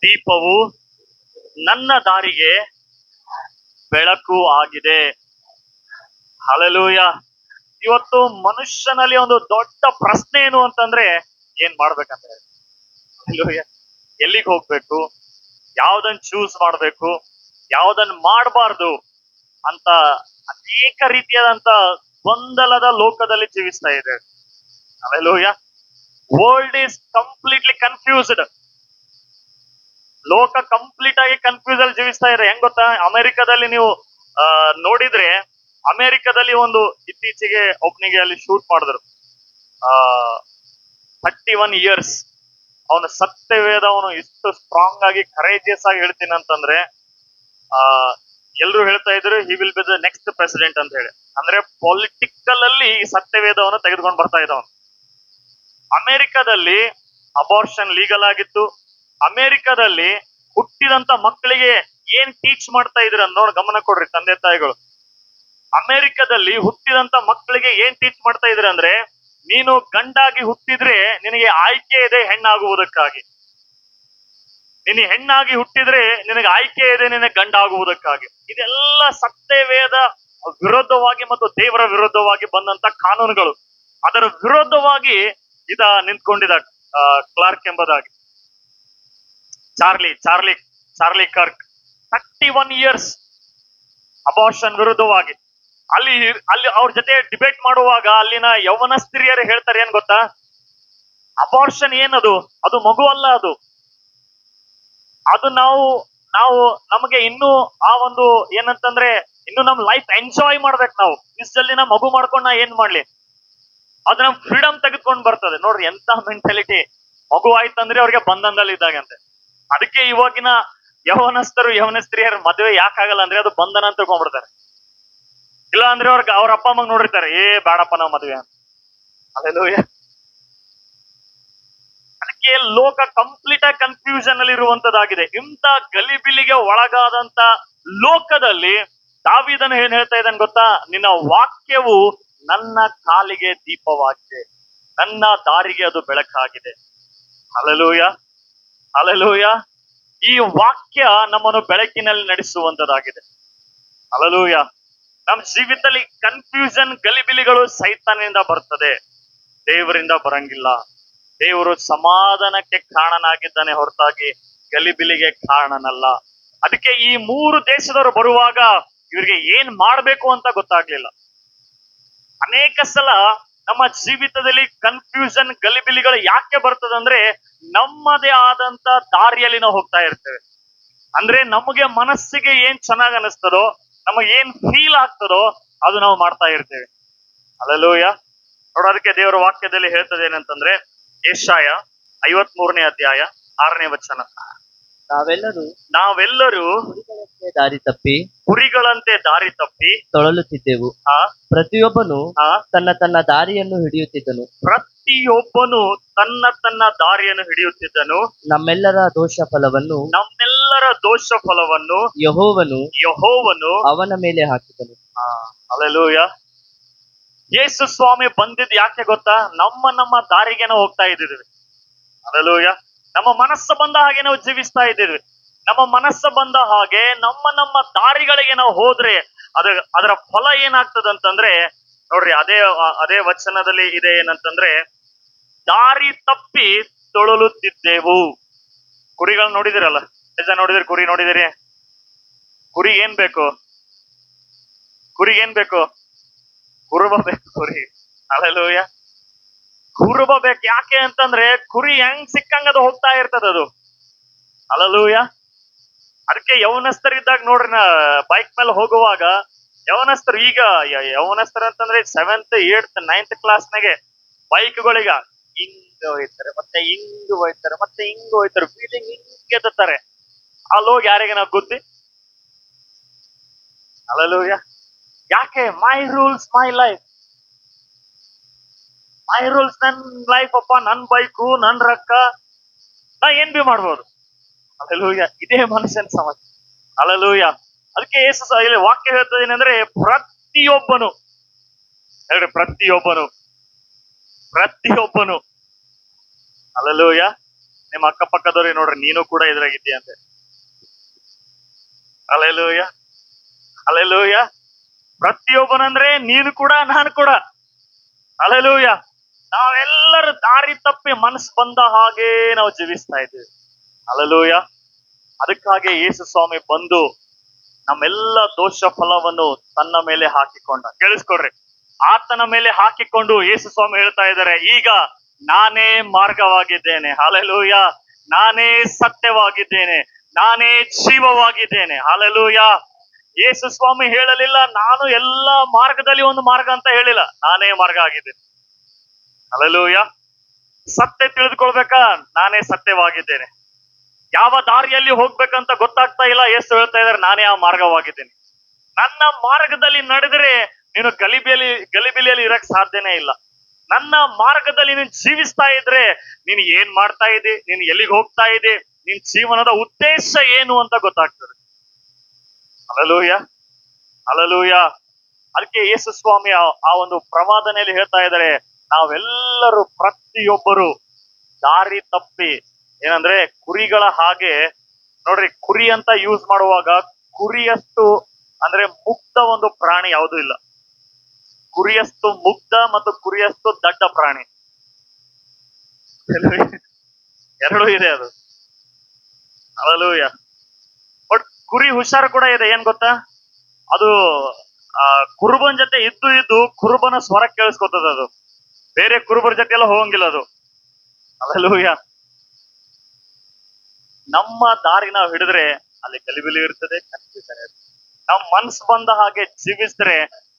S1: ದೀಪವು, ನನ್ನ ದಾರಿಗೆ ಬೆಳಕು ಆಗಿದೆ. ಹಲ್ಲೆಲೂಯಾ. ಇವತ್ತು ಮನುಷ್ಯನಲ್ಲಿ ಒಂದು ದೊಡ್ಡ ಪ್ರಶ್ನೆ ಏನು ಅಂತಂದ್ರೆ ಏನ್ ಮಾಡ್ಬೇಕಂತ ಹೇಳಿ. ಹಲ್ಲೆಲೂಯಾ. ಎಲ್ಲಿಗೆ ಹೋಗ್ಬೇಕು, ಯಾವ್ದನ್ನ ಚೂಸ್ ಮಾಡ್ಬೇಕು, ಯಾವ್ದನ್ನ ಮಾಡಬಾರ್ದು ಅಂತ ಅನೇಕ ರೀತಿಯಾದಂತ ಗೊಂದಲದ ಲೋಕದಲ್ಲಿ ಜೀವಿಸ್ತಾ ಇದೆ. Hallelujah. World is completely confused. ಲೋಕ ಕಂಪ್ಲೀಟ್ ಆಗಿ ಕನ್ಫ್ಯೂಸ್ ಅಲ್ಲಿ ಜೀವಿಸ್ತಾ ಇದೆ. ಹೆಂಗ್ ಗೊತ್ತಾ, ಅಮೆರಿಕದಲ್ಲಿ ನೀವು ನೋಡಿದ್ರೆ, ಅಮೆರಿಕದಲ್ಲಿ ಒಂದು ಇತ್ತೀಚೆಗೆ ಒಬ್ನಿಗೆ ಅಲ್ಲಿ ಶೂಟ್ ಮಾಡಿದ್ರು. 31 years ಅವನು ಸತ್ಯವೇದ, ಅವನು ಇಷ್ಟು ಸ್ಟ್ರಾಂಗ್ ಆಗಿ ಕರೇಜಿಯಸ್ ಆಗಿ ಹೇಳ್ತೀನಿ ಅಂತಂದ್ರೆ ಎಲ್ರು ಹೇಳ್ತಾ ಇದ್ರು he will be the next president ಅಂತ ಹೇಳಿ. ಅಂದ್ರೆ ಪೊಲಿಟಿಕಲ್ ಅಲ್ಲಿ ಸತ್ಯವೇದವನ್ನು ತೆಗೆದುಕೊಂಡು ಬರ್ತಾ ಇದ್ದವನು. ಅಮೆರಿಕದಲ್ಲಿ ಅಬಾರ್ಷನ್ ಲೀಗಲ್ ಆಗಿತ್ತು. ಅಮೆರಿಕದಲ್ಲಿ ಹುಟ್ಟಿದಂತ ಮಕ್ಕಳಿಗೆ ಏನ್ ಟೀಚ್ ಮಾಡ್ತಾ ಇದ್ರ ನೋಡಿ, ಗಮನ ಕೊಡ್ರಿ ತಂದೆ ತಾಯಿಗಳು. ಅಮೆರಿಕದಲ್ಲಿ ಹುಟ್ಟಿದಂತ ಮಕ್ಕಳಿಗೆ ಏನ್ ಟೀಚ್ ಮಾಡ್ತಾ ಇದ್ರೆ ಅಂದ್ರೆ, ನೀನು ಗಂಡಾಗಿ ಹುಟ್ಟಿದ್ರೆ ನಿನಗೆ ಆಯ್ಕೆ ಇದೆ ಹೆಣ್ಣಾಗುವುದಕ್ಕಾಗಿ, ನೀನು ಹೆಣ್ಣಾಗಿ ಹುಟ್ಟಿದ್ರೆ ನಿನಗೆ ಆಯ್ಕೆ ಇದೆ ನಿನಗೆ ಗಂಡಾಗುವುದಕ್ಕಾಗಿ. ಇದೆಲ್ಲ ಸತ್ಯವೇದ ವಿರುದ್ಧವಾಗಿ ಮತ್ತು ದೇವರ ವಿರುದ್ಧವಾಗಿ ಬಂದಂತ ಕಾನೂನುಗಳು. ಅದರ ವಿರುದ್ಧವಾಗಿ ನಿಂತ್ಕೊಂಡಿದ ಕ್ಲಾರ್ಕ್ ಎಂಬುದಾಗಿ ಚಾರ್ಲಿ ಕರ್ಕ್ 31 years ಅಬಾರ್ಷನ್ ವಿರುದ್ಧವಾಗಿ ಅಲ್ಲಿ ಅವ್ರ ಜೊತೆ ಡಿಬೇಟ್ ಮಾಡುವಾಗ ಅಲ್ಲಿನ ಯೌವನಸ್ತ್ರೀಯರು ಹೇಳ್ತಾರೆ, ಏನ್ ಗೊತ್ತಾ, ಅಬಾರ್ಷನ್ ಏನದು, ಅದು ಮಗು ಅಲ್ಲ, ಅದು ನಾವು ನಮಗೆ ಇನ್ನೂ ಆ ಒಂದು ಏನಂತಂದ್ರೆ ಇನ್ನು ನಮ್ ಲೈಫ್ ಎಂಜಾಯ್ ಮಾಡ್ಬೇಕು. ನಾವು ಇಷ್ಟಲ್ಲಿ ಮಗು ಮಾಡ್ಕೊಂಡ್ ನಾ ಏನ್ ಮಾಡ್ಲಿ, ಅದು ನಮ್ ಫ್ರೀಡಮ್ ತೆಗೆದುಕೊಂಡು ಬರ್ತದೆ. ನೋಡ್ರಿ ಎಂತ ಮೆಂಟಾಲಿಟಿ. ಮಗು ಆಯ್ತಂದ್ರೆ ಅವ್ರಿಗೆ ಬಂಧನದಲ್ಲಿ ಇದ್ದಾಗಂತೆ. ಅದಕ್ಕೆ ಇವಾಗಿನ ಯೌವನಸ್ತ್ರೀಯರ ಮದುವೆ ಯಾಕಾಗಲ್ಲ ಅಂದ್ರೆ ಅದು ಬಂಧನ ಅಂತ ತಿಳ್ಕೊಂಡ್ಬಿಡ್ತಾರೆ. ಇಲ್ಲ ಅಂದ್ರೆ ಅವ್ರ ಅಪ್ಪ ಅಮ್ಮಗ್ ನೋಡಿರ್ತಾರೆ, ಬೇಡಪ್ಪ ನಾವ್ ಮದುವೆ ಅಂತ. ಹಲ್ಲೆಲೂಯಾ. ಅದಕ್ಕೆ ಲೋಕ ಕಂಪ್ಲೀಟ್ ಆಗಿ ಕನ್ಫ್ಯೂಷನ್ ಅಲ್ಲಿ ಇರುವಂತದ್ದಾಗಿದೆ. ಇಂಥ ಗಲಿಬಿಲಿಗೆ ಒಳಗಾದಂತ ಲೋಕದಲ್ಲಿ ದಾವೀದನು ಏನ್ ಹೇಳ್ತಾ ಇದ್ದಾನೆ ಗೊತ್ತಾ, ನಿನ್ನ ವಾಕ್ಯವು ನನ್ನ ಕಾಲಿಗೆ ದೀಪವಾಗಿದೆ, ನನ್ನ ದಾರಿಗೆ ಅದು ಬೆಳಕಾಗಿದೆ. Hallelujah, hallelujah. ಈ ವಾಕ್ಯ ನಮ್ಮನ್ನು ಬೆಳಕಿನಲ್ಲಿ ನಡೆಸುವಂತದ್ದಾಗಿದೆ. ಹಲ್ಲೆಲೂಯಾ. ನಮ್ಮ ಜೀವಿತದಲ್ಲಿ ಕನ್ಫ್ಯೂಷನ್ ಗಲಿಬಿಲಿಗಳು ಸೈತಾನಿಂದ ಬರ್ತದೆ, ದೇವರಿಂದ ಬರಂಗಿಲ್ಲ. ದೇವರು ಸಮಾಧಾನಕ್ಕೆ ಕಾರಣನಾಗಿದ್ದಾನೆ ಹೊರತಾಗಿ ಗಲಿಬಿಲಿಗೆ ಕಾರಣನಲ್ಲ. ಅದಕ್ಕೆ ಈ 3 ದೇಶದವರು ಬರುವಾಗ ಇವರಿಗೆ ಏನ್ ಮಾಡ್ಬೇಕು ಅಂತ ಗೊತ್ತಾಗ್ಲಿಲ್ಲ. ಅನೇಕ ಸಲ ನಮ್ಮ ಜೀವಿತದಲ್ಲಿ ಕನ್ಫ್ಯೂಷನ್ ಗಲಿಬಿಲಿಗಳು ಯಾಕೆ ಬರ್ತದಂದ್ರೆ ನಮ್ಮದೇ ಆದಂತ ದಾರಿಯಲ್ಲಿ ನಾವು ಹೋಗ್ತಾ ಇರ್ತೇವೆ. ಅಂದ್ರೆ ನಮಗೆ ಮನಸ್ಸಿಗೆ ಏನ್ ಚೆನ್ನಾಗ್ ಅನಿಸ್ತದೋ, ನಮಗೆ ಏನ್ ಫೀಲ್ ಆಗ್ತದೋ ಅದು ನಾವು ಮಾಡ್ತಾ ಇರ್ತೇವೆ. ಹಲ್ಲೆಲೂಯಾ. ನೋಡೋದಕ್ಕೆ ದೇವರ ವಾಕ್ಯದಲ್ಲಿ ಹೇಳ್ತದೆ ಏನಂತಂದ್ರೆ, ಯೆಶಾಯ 53ನೇ ಅಧ್ಯಾಯ 6ನೇ ವಚನ, ನಾವೆಲ್ಲರೂ ಕುರಿಗಳಂತೆ ದಾರಿ ತಪ್ಪಿ
S2: ತೊಳಲುತ್ತಿದ್ದೆವು. ಪ್ರತಿಯೊಬ್ಬನು ತನ್ನ ದಾರಿಯನ್ನು ಹಿಡಿಯುತ್ತಿದ್ದನು.
S1: ಹಿಡಿಯುತ್ತಿದ್ದನು.
S2: ನಮ್ಮೆಲ್ಲರ ದೋಷ ಫಲವನ್ನು ಯೆಹೋವನು
S1: ಯೆಹೋವನು
S2: ಅವನ ಮೇಲೆ ಹಾಕಿದನು.
S1: ಹಲ್ಲೆಲೂಯಾ. ಯೇಸು ಸ್ವಾಮಿ ಬಂದಿದ್ ಯಾಕೆ ಗೊತ್ತಾ? ನಮ್ಮ ದಾರಿಗೆ ನಾವು ಹೋಗ್ತಾ ಇದ್ದೀವಿ. ಹಲ್ಲೆಲೂಯಾ. ನಮ್ಮ ಮನಸ್ಸು ಬಂದ ಹಾಗೆ ನಾವು ಜೀವಿಸ್ತಾ ಇದ್ದೀವಿ. ನಮ್ಮ ಮನಸ್ಸು ಬಂದ ಹಾಗೆ ನಮ್ಮ ದಾರಿಗಳಿಗೆ ನಾವು ಹೋದ್ರೆ ಅದರ ಫಲ ಏನಾಗ್ತದಂತಂದ್ರೆ, ನೋಡ್ರಿ, ಅದೇ ವಚನದಲ್ಲಿ ಇದೆ ಏನಂತಂದ್ರೆ, ದಾರಿ ತಪ್ಪಿ ತೊಳಲುತ್ತಿದ್ದೆವು. ಕುರಿಗಳು ನೋಡಿದಿರಲ್ಲ, ನೋಡಿದಿರಿ? ಕುರಿ ನೋಡಿದಿರಿ? ಕುರಿ ಏನ್ ಬೇಕು? ಕುರುಬ ಬೇಕು. ಕುರಿ, ಹಲ್ಲೆಲೂಯಾ, ಕುರುಬ ಬೇಕು. ಯಾಕೆ ಅಂತಂದ್ರೆ ಕುರಿ ಹೆಂಗ್ ಸಿಕ್ಕಂಗದು ಹೋಗ್ತಾ ಇರ್ತದ ಅದು. ಹಲ್ಲೆಲೂಯಾ. ಅದಕ್ಕೆ ಯೌವನಸ್ಥರಿದ್ದಾಗ ನೋಡ್ರಿ, ಬೈಕ್ ಮೇಲೆ ಹೋಗುವಾಗ ಯೌವನಸ್ಥರು, ಈಗ ಯೌವನಸ್ಥರು ಅಂತಂದ್ರೆ 7th 8th 9th ಕ್ಲಾಸ್ನಾಗೆ ಬೈಕ್ಗಳಿಗ ಹಿಂಗ್ ಹೋಯ್ತಾರೆ, ಮತ್ತೆ ಹಿಂಗ್ ಹೋಯ್ತಾರೆ, ಮತ್ತೆ ಹಿಂಗ್ ಹೋಯ್ತಾರೆ, ಫೀಲಿಂಗ್ ಹಿಂಗ್ ಎತ್ತಾರೆ. ಅಲ್ಲಿ ಹೋಗಿ ಯಾರಿಗೆ ನಾವು ಗುದ್ದಿ? ಹಲ್ಲೆಲೂಯಾ. ಯಾಕೆ? My rules my life. My rules ನನ್ ಲೈಫ್ ಅಪ್ಪ, ನನ್ ಬೈಕು, ನನ್ ರೊಕ್ಕ, ನಾ ಏನ್ ಬಿ ಮಾಡ್ಬೋದು. ಹಲ್ಲೆಲೂಯಾ. ಇದೇ ಮನುಷ್ಯನ ಸಮಸ್ಯೆ. ಹಲ್ಲೆಲೂಯಾ. ಅದಕ್ಕೆ ಯೇಸು ಇಲ್ಲಿ ವಾಕ್ಯ ಹೇಳ್ತದೆ ಏನಂದ್ರೆ, ಪ್ರತಿಯೊಬ್ಬನು, ಹೇಳ್ರಿ, ಪ್ರತಿಯೊಬ್ಬನು. ಹಲ್ಲೆಲೂಯಾ. ನಿಮ್ಮ ಅಕ್ಕಪಕ್ಕದವ್ರಿಗೆ ನೋಡ್ರಿ, ನೀನು ಕೂಡ ಇದ್ರಾಗಿದ್ದೀಯಂತೆ. Hallelujah, hallelujah. ಪ್ರತಿಯೊಬ್ಬನಂದ್ರೆ ನೀನು ಕೂಡ, ನಾನು ಕೂಡ. ಹಲ್ಲೆಲೂಯಾ. ನಾವೆಲ್ಲರೂ ದಾರಿ ತಪ್ಪಿ ಮನಸ್ಸು ಬಂದ ಹಾಗೆ ನಾವು ಜೀವಿಸ್ತಾ ಇದ್ದೀವಿ. ಹಲ್ಲೆಲೂಯಾ. ಅದಕ್ಕಾಗಿ ಯೇಸು ಸ್ವಾಮಿ ಬಂದು ನಮ್ಮೆಲ್ಲ ದೋಷ ಫಲವನ್ನು ತನ್ನ ಮೇಲೆ ಹಾಕಿಕೊಂಡ. ಕೇಳಿಸ್ಕೊಡ್ರಿ, ಆತನ ಮೇಲೆ ಹಾಕಿಕೊಂಡು ಯೇಸು ಸ್ವಾಮಿ ಹೇಳ್ತಾ ಇದ್ದಾರೆ, ಈಗ ನಾನೇ ಮಾರ್ಗವಾಗಿದ್ದೇನೆ. ಹಲ್ಲೆಲೂಯಾ. ನಾನೇ ಸತ್ಯವಾಗಿದ್ದೇನೆ, ನಾನೇ ಜೀವವಾಗಿದ್ದೇನೆ. ಹಲ್ಲೆಲೂಯಾ. ಯೇಸು ಸ್ವಾಮಿ ಹೇಳಲಿಲ್ಲ ನಾನು ಎಲ್ಲ ಮಾರ್ಗದಲ್ಲಿ ಒಂದು ಮಾರ್ಗ ಅಂತ ಹೇಳಿಲ್ಲ, ನಾನೇ ಮಾರ್ಗ ಆಗಿದ್ದೇನೆ. ಹಲ್ಲೆಲೂಯಾ. ಸತ್ಯ ತಿಳಿದುಕೊಳ್ಬೇಕಾ? ನಾನೇ ಸತ್ಯವಾಗಿದ್ದೇನೆ. ಯಾವ ದಾರಿಯಲ್ಲಿ ಹೋಗ್ಬೇಕಂತ ಗೊತ್ತಾಗ್ತಾ ಇಲ್ಲ, ಯೇಸು ಹೇಳ್ತಾ ಇದ್ದಾರೆ, ನಾನೇ ಆ ಮಾರ್ಗವಾಗಿದ್ದೇನೆ. ನನ್ನ ಮಾರ್ಗದಲ್ಲಿ ನಡೆದರೆ ನೀನು ಗಲಿಬಿಲಿಯಲ್ಲಿ ಇರಕ್ ಸಾಧ್ಯನೇ ಇಲ್ಲ. ನನ್ನ ಮಾರ್ಗದಲ್ಲಿ ನೀನು ಜೀವಿಸ್ತಾ ಇದ್ರೆ ನೀನು ಏನ್ ಮಾಡ್ತಾ ಇದ್ದಿ, ನೀನು ಎಲ್ಲಿಗೆ ಹೋಗ್ತಾ ಇದ್ದಿ, ನಿನ್ ಜೀವನದ ಉದ್ದೇಶ ಏನು ಅಂತ ಗೊತ್ತಾಗ್ತದೆ. Hallelujah, hallelujah. ಅದಕ್ಕೆ ಯೇಸು ಸ್ವಾಮಿ ಆ ಒಂದು ಪ್ರವಾದನೆಯಲ್ಲಿ ಹೇಳ್ತಾ ಇದ್ದಾರೆ, ನಾವೆಲ್ಲರೂ ಪ್ರತಿಯೊಬ್ಬರು ದಾರಿ ತಪ್ಪಿ, ಏನಂದ್ರೆ ಕುರಿಗಳ ಹಾಗೆ. ನೋಡ್ರಿ, ಕುರಿ ಅಂತ ಯೂಸ್ ಮಾಡುವಾಗ ಕುರಿಯಷ್ಟು ಅಂದ್ರೆ ಮುಗ್ಧ ಒಂದು ಪ್ರಾಣಿ ಯಾವುದೂ ಇಲ್ಲ. ಕುರಿಯಷ್ಟು ಮುಗ್ಧ ಮತ್ತು ಕುರಿಯಷ್ಟು ದಡ್ಡ ಪ್ರಾಣಿ ಎರಡೂ ಇದೆ ಅದು. ಹಲ್ಲೆಲೂಯಾ. ಬಟ್ ಕುರಿ ಹುಷಾರು ಕೂಡ ಇದೆ. ಏನ್ ಗೊತ್ತಾ? ಅದು ಕುರುಬನ್ ಜೊತೆ ಇದ್ದು ಕುರುಬನ ಸ್ವರ ಕೇಳಿಸ್ಕೊತದ. ಅದು ಬೇರೆ ಕುರುಬರ ಜೊತೆ ಎಲ್ಲ ಹೋಗಂಗಿಲ್ಲ ಅದು. ಹಲ್ಲೆಲೂಯಾ. ನಮ್ಮ ದಾರಿ ನಾವು ಹಿಡಿದ್ರೆ ಅಲ್ಲಿ ಗಲಿಬಿಲಿ ಇರ್ತದೆ, ನಮ್ ಮನ್ಸು ಬಂದ ಹಾಗೆ ಜೀವಿಸಿದ್ರೆ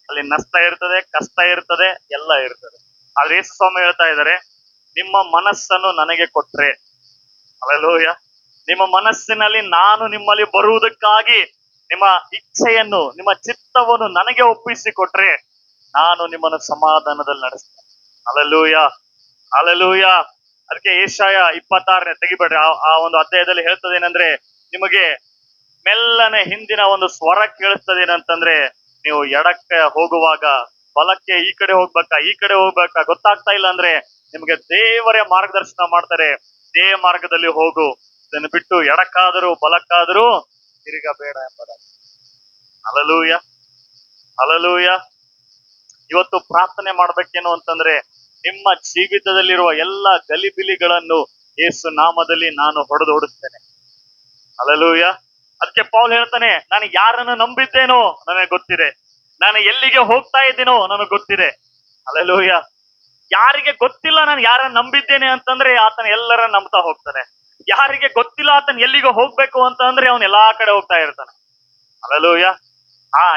S1: ಅಲ್ಲಿ ನಷ್ಟ ಇರ್ತದೆ, ಕಷ್ಟ ಇರ್ತದೆ, ಎಲ್ಲ ಇರ್ತದೆ. ಆದ್ರೆ ಯೇಸು ಸ್ವಾಮಿ ಹೇಳ್ತಾ ಇದ್ದಾರೆ, ನಿಮ್ಮ ಮನಸ್ಸನ್ನು ನನಗೆ ಕೊಟ್ರೆ, ಹಲ್ಲೆಲೂಯಾ, ನಿಮ್ಮ ಮನಸ್ಸಿನಲ್ಲಿ ನಾನು ನಿಮ್ಮಲ್ಲಿ ಬರುವುದಕ್ಕಾಗಿ ನಿಮ್ಮ ಇಚ್ಛೆಯನ್ನು, ನಿಮ್ಮ ಚಿತ್ತವನ್ನು ನನಗೆ ಒಪ್ಪಿಸಿ ಕೊಟ್ರೆ ನಾನು ನಿಮ್ಮನ್ನು ಸಮಾಧಾನದಲ್ಲಿ ನಡೆಸ್ತೇನೆ. Hallelujah, hallelujah. ಅದಕ್ಕೆ ಯೆಶಾಯ 26 ತೆಗಿಬೇಡ್ರಿ, ಆ ಒಂದು ಅಧ್ಯಾಯದಲ್ಲಿ ಹೇಳ್ತದೆ ಏನಂದ್ರೆ, ನಿಮಗೆ ಮೆಲ್ಲನೆ ಹಿಂದಿನ ಒಂದು ಸ್ವರ ಕೇಳಿಸ್ತದೆ. ಏನಂತಂದ್ರೆ, ನೀವು ಎಡಕ್ಕೆ ಹೋಗುವಾಗ ಬಲಕ್ಕೆ ಈ ಕಡೆ ಹೋಗ್ಬೇಕಾ ಗೊತ್ತಾಗ್ತಾ ಇಲ್ಲ ಅಂದ್ರೆ ನಿಮ್ಗೆ ದೇವರೇ ಮಾರ್ಗದರ್ಶನ ಮಾಡ್ತಾರೆ. ಇದೇ ಮಾರ್ಗದಲ್ಲಿ ಹೋಗು, ಇದನ್ನು ಬಿಟ್ಟು ಎಡಕ್ಕಾದರೂ ಬಲಕ್ಕಾದರೂ ತಿರುಗಬೇಡ ಎಂಬುದ. Hallelujah, hallelujah. ಇವತ್ತು ಪ್ರಾರ್ಥನೆ ಮಾಡ್ಬೇಕೇನು ಅಂತಂದ್ರೆ, ನಿಮ್ಮ ಜೀವಿತದಲ್ಲಿರುವ ಎಲ್ಲ ಗಲಿಬಿಲಿಗಳನ್ನು ಯೇಸು ನಾಮದಲ್ಲಿ ನಾನು ಹೊಡೆದೋಡಿಸ್ತೇನೆ. ಹಲ್ಲೆಲೂಯಾ. ಅದಕ್ಕೆ ಪೌಲ್ ಹೇಳ್ತಾನೆ, ನಾನು ಯಾರನ್ನು ನಂಬಿದ್ದೇನೋ ನನಗೆ ಗೊತ್ತಿದೆ, ನಾನು ಎಲ್ಲಿಗೆ ಹೋಗ್ತಾ ಇದ್ದೀನೋ ನನಗೆ ಗೊತ್ತಿದೆ. ಹಲ್ಲೆಲೂಯಾ. ಯಾರಿಗೆ ಗೊತ್ತಿಲ್ಲ ನಾನು ಯಾರನ್ನ ನಂಬಿದ್ದೇನೆ ಅಂತಂದ್ರೆ ಆತನ ಎಲ್ಲರನ್ನ ನಂಬ್ತಾ ಹೋಗ್ತಾನೆ. ಯಾರಿಗೆ ಗೊತ್ತಿಲ್ಲ ಆತನ ಎಲ್ಲಿಗೆ ಹೋಗ್ಬೇಕು ಅಂತ ಅಂದ್ರೆ ಅವನ್ ಎಲ್ಲಾ ಕಡೆ ಹೋಗ್ತಾ ಇರ್ತಾನೆ. ಹಲ್ಲೆಲೂಯಾ.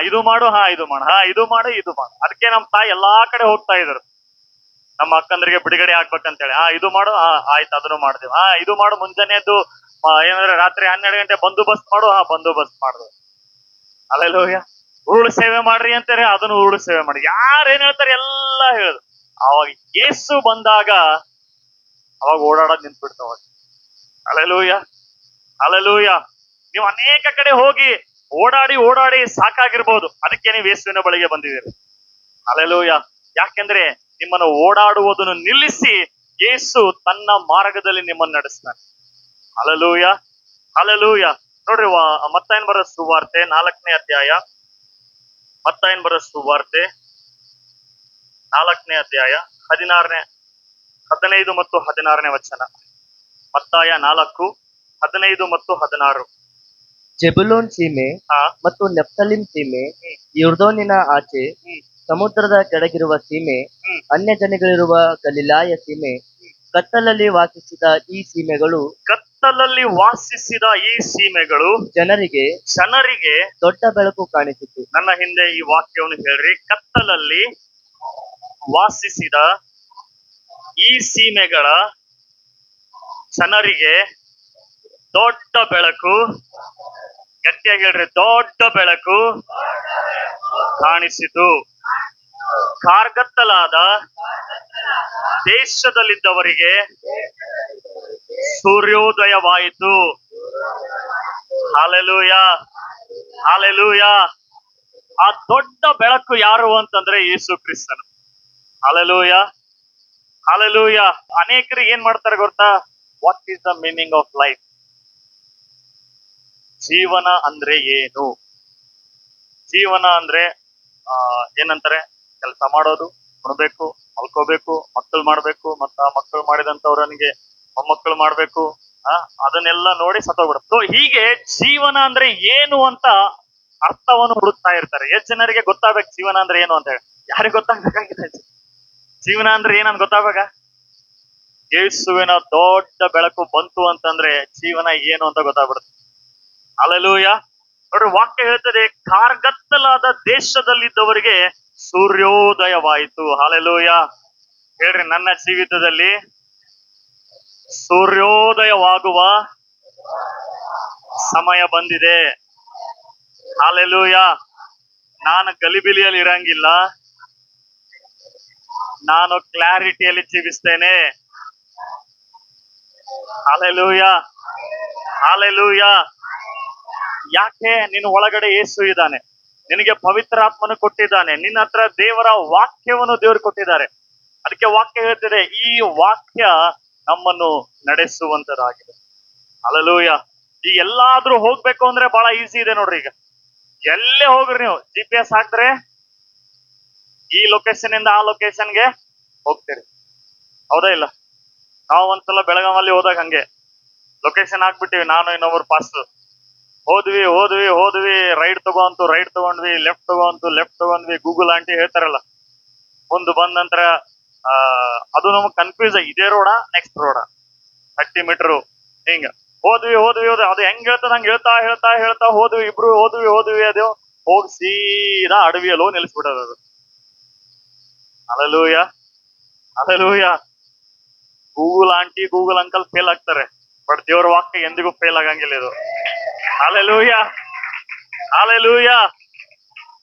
S1: ಇದು ಮಾಡು, ಇದು ಮಾಡು. ಅದಕ್ಕೆ ನಮ್ ತಾಯಿ ಎಲ್ಲಾ ಕಡೆ ಹೋಗ್ತಾ ಇದ್ರು, ನಮ್ಮ ಅಕ್ಕಂದ್ರಿಗೆ ಬಿಡುಗಡೆ ಆಗ್ಬೇಕಂತೇಳಿ. ಇದು ಮಾಡು, ಆಯ್ತು ಅದನ್ನು ಮಾಡ್ದೇವು. ಇದು ಮಾಡು, ಮುಂಜಾನೆ ಎದ್ದು ಏನಂದ್ರೆ ರಾತ್ರಿ 12 ಗಂಟೆ ಬಂದೋಬಸ್ತ್ ಮಾಡು, ಬಂದೋಬಸ್ತ್ ಮಾಡುದು. ಹಲ್ಲೆಲೂಯಾ. ಉರುಳು ಸೇವೆ ಮಾಡ್ರಿ ಅಂತಾರೆ, ಅದನ್ನು ಉರುಳು ಸೇವೆ ಮಾಡಿ. ಯಾರು ಏನ್ ಹೇಳ್ತಾರೆ ಎಲ್ಲ ಹೇಳುದು. ಅವಾಗ ಯೇಸು ಬಂದಾಗ ಅವಾಗ ಓಡಾಡೋದ್ ನಿಂತ್ಬಿಡ್ತಾವ. Hallelujah, hallelujah. ನೀವು ಅನೇಕ ಕಡೆ ಹೋಗಿ ಓಡಾಡಿ ಸಾಕಾಗಿರ್ಬೋದು, ಅದಕ್ಕೆ ನೀವು ಯೇಸುವಿನ ಬಳಿಗೆ ಬಂದಿದ್ದೀರಿ. ಹಲ್ಲೆಲೂಯಾ. ಯಾಕೆಂದ್ರೆ ನಿಮ್ಮನ್ನು ಓಡಾಡುವುದನ್ನು ನಿಲ್ಲಿಸಿ ಯೇಸು ತನ್ನ ಮಾರ್ಗದಲ್ಲಿ ನಿಮ್ಮನ್ನು ನಡೆಸ್ತಾನೆ. Hallelujah, hallelujah. ನೋಡ್ರಿ, ಮತ್ತಾಯನ ಬರೋ ಸುವಾರ್ತೆ 4ನೇ ಅಧ್ಯಾಯ, ಮತ್ತಾಯನ ಬರೋ ಸುವಾರ್ತೆ 4ನೇ ಅಧ್ಯಾಯ 15 ಮತ್ತು 16ನೇ ವಚನ. ಮತ್ತಾಯ 4:15 ಮತ್ತು 16.
S2: ಜೆಬುಲೂನ್ ಸೀಮೆ ಮತ್ತು ನೆಫ್ತಲಿಮ್ ಸೀಮೆ, ಯೊರ್ದೋನಿನ ಆಚೆ ಸಮುದ್ರದ ಕೆಳಗಿರುವ ಸೀಮೆ, ಅನ್ಯ ಜನಗಳಿರುವ ಗಲಿಲಾಯ ಸೀಮೆ, ಕತ್ತಲಲ್ಲಿ ವಾಸಿಸಿದ ಈ ಸೀಮೆಗಳು ಜನರಿಗೆ ದೊಡ್ಡ ಬೆಳಕು ಕಾಣಿಸಿತು.
S1: ನನ್ನ ಹಿಂದೆ ಈ ವಾಕ್ಯವನ್ನು ಹೇಳ್ರಿ. ಕತ್ತಲಲ್ಲಿ ವಾಸಿಸಿದ ಈ ಸೀಮೆಗಳ ಜನರಿಗೆ ದೊಡ್ಡ ಬೆಳಕು, ಗಟ್ಟಿಯಾಗಿ ಹೇಳ್ರಿ, ದೊಡ್ಡ ಬೆಳಕು ಕಾಣಿಸಿತು. ಕಾರ್ಗತ್ತಲಾದ ದೇಶದಲ್ಲಿದ್ದವರಿಗೆ ಸೂರ್ಯೋದಯವಾಯಿತು. Hallelujah, hallelujah. ಆ ದೊಡ್ಡ ಬೆಳಕು ಯಾರು ಅಂತಂದ್ರೆ ಯೇಸು ಕ್ರಿಸ್ತನು. Hallelujah, hallelujah. ಅನೇಕರಿಗೆ ಏನ್ ಮಾಡ್ತಾರೆ ಗೊತ್ತಾ? What is the meaning of life? ಜೀವನ ಅಂದ್ರೆ ಏನು? ಜೀವನ ಅಂದ್ರೆ ಏನಂತಾರೆ? ಕೆಲಸ ಮಾಡೋದು, ಉಣ್ಬೇಕು, ಮಲ್ಕೋಬೇಕು, ಮಕ್ಕಳು ಮಾಡ್ಬೇಕು, ಮತ್ತ ಮಕ್ಕಳು ಮಾಡಿದಂತವ್ರನಿಗೆ ಮೊಮ್ಮಕ್ಕಳು ಮಾಡ್ಬೇಕು, ಅದನ್ನೆಲ್ಲ ನೋಡಿ ಸತ್ತೋಗ್ಬಿಡುತ್ತೆ. ಹೀಗೆ ಜೀವನ ಅಂದ್ರೆ ಏನು ಅಂತ ಅರ್ಥವನ್ನು ಹುಡುಕ್ತಾ ಇರ್ತಾರೆ. ಎಷ್ಟು ಜನರಿಗೆ ಗೊತ್ತಾಗ್ಬೇಕು ಜೀವನ ಅಂದ್ರೆ ಏನು ಅಂತ ಹೇಳಿ? ಯಾರಿಗೆ ಗೊತ್ತಾಗ್ಬೇಕಾಗಿದೆ ಜೀವನ ಅಂದ್ರೆ ಏನಂತ ಗೊತ್ತಾಗ್ಬೇಕ? ಯೇಸುವಿನ ದೊಡ್ಡ ಬೆಳಕು ಬಂತು ಅಂತಂದ್ರೆ ಜೀವನ ಏನು ಅಂತ ಗೊತ್ತಾಗ್ಬಿಡುತ್ತೆ. ಹಲ್ಲೆಲೂಯ. ನೋಡ್ರಿ, ವಾಕ್ಯ ಹೇಳ್ತದೆ, ಕಾರ್ಗತ್ತಲಾದ ದೇಶದಲ್ಲಿದ್ದವರಿಗೆ ಸೂರ್ಯೋದಯವಾಯಿತು. ಹಲ್ಲೆಲೂಯ. ಹೇಳ್ರಿ, ನನ್ನ ಜೀವಿತದಲ್ಲಿ ಸೂರ್ಯೋದಯವಾಗುವ ಸಮಯ ಬಂದಿದೆ. ಹಲ್ಲೆಲೂಯ. ನಾನು ಗಲಿಬಿಲಿಯಲ್ಲಿ ಇರಂಗಿಲ್ಲ, ನಾನು ಕ್ಲಾರಿಟಿಯಲ್ಲಿ ಜೀವಿಸ್ತೇನೆ. Hallelujah, hallelujah. ಯಾಕೆ? ನಿನ್ನ ಒಳಗಡೆ ಯೇಸು ಇದ್ದಾನೆ, ನಿನಗೆ ಪವಿತ್ರಾತ್ಮನು ಕೊಟ್ಟಿದ್ದಾನೆ, ನಿನ್ನ ಹತ್ರ ದೇವರ ವಾಕ್ಯವನ್ನು ದೇವರು ಕೊಟ್ಟಿದ್ದಾರೆ. ಅದಕ್ಕೆ ವಾಕ್ಯ ಹೇಳ್ತಿದೆ, ಈ ವಾಕ್ಯ ನಮ್ಮನ್ನು ನಡೆಸುವಂತದಾಗಿದೆ. ಹಲ್ಲೆಲೂಯ. ಈಗ ಎಲ್ಲಾದ್ರೂ ಹೋಗ್ಬೇಕು ಅಂದ್ರೆ ಬಹಳ ಈಸಿ ಇದೆ ನೋಡ್ರಿ. ಈಗ ಎಲ್ಲೇ ಹೋಗ್ರಿ, ನೀವು GPS ಹಾಕ್ತಾರೆ, ಈ ಲೊಕೇಶನ್ ಇಂದ ಆ ಲೊಕೇಶನ್ಗೆ ಹೋಗ್ತೀರಿ. ಹೌದಾ ಇಲ್ಲ? ನಾವು ಒಂದ್ಸಲ ಬೆಳಗಾವಲ್ಲಿ ಹೋದಾಗ ಹಂಗೆ ಲೊಕೇಶನ್ ಹಾಕ್ಬಿಟ್ಟಿವಿ, ನಾನು ಇನ್ನೊಬ್ರು ಪಾಸ್ಟರ್. ಹೋದ್ವಿ, ರೈಟ್ ತಗೊಂಡ್ವಿ, ಲೆಫ್ಟ್ ತಗೊಂಡ್ವಿ. ಗೂಗಲ್ ಆಂಟಿ ಹೇಳ್ತಾರಲ್ಲ, ಮುಂದೆ ಬಂದ ನಂತರ ಅದು ನಮಗ್ ಕನ್ಫ್ಯೂಸ್ ಆಗಿ, ಇದೇ ರೋಡ ನೆಕ್ಸ್ಟ್ ರೋಡ 30 ಮೀಟರ್ ಹಿಂಗ ಹೋದ್ವಿ. ಅದು ಹೆಂಗ್ ಹೇಳ್ತದ ಹಂಗ ಹೇಳ್ತಾ ಹೋದ್ವಿ. ಇಬ್ರು ಹೋದ್ವಿ. ಅದು ಹೋಗಿ ಸೀದಾ ಅಡವಿಯಲ್ಲೋ ನಿಲ್ಸ್ಬಿಟ್ಟದ ಅದು. Hallelujah, hallelujah. Google aunty, Google uncle fail ಆಗ್ತಾರೆ, ಬಟ್ ದೇವ್ರ ವಾಕ್ಯ ಎಂದಿಗೂ ಫೇಲ್ ಆಗಂಗಿಲ್ಲ ಇದು. Hallelujah, hallelujah.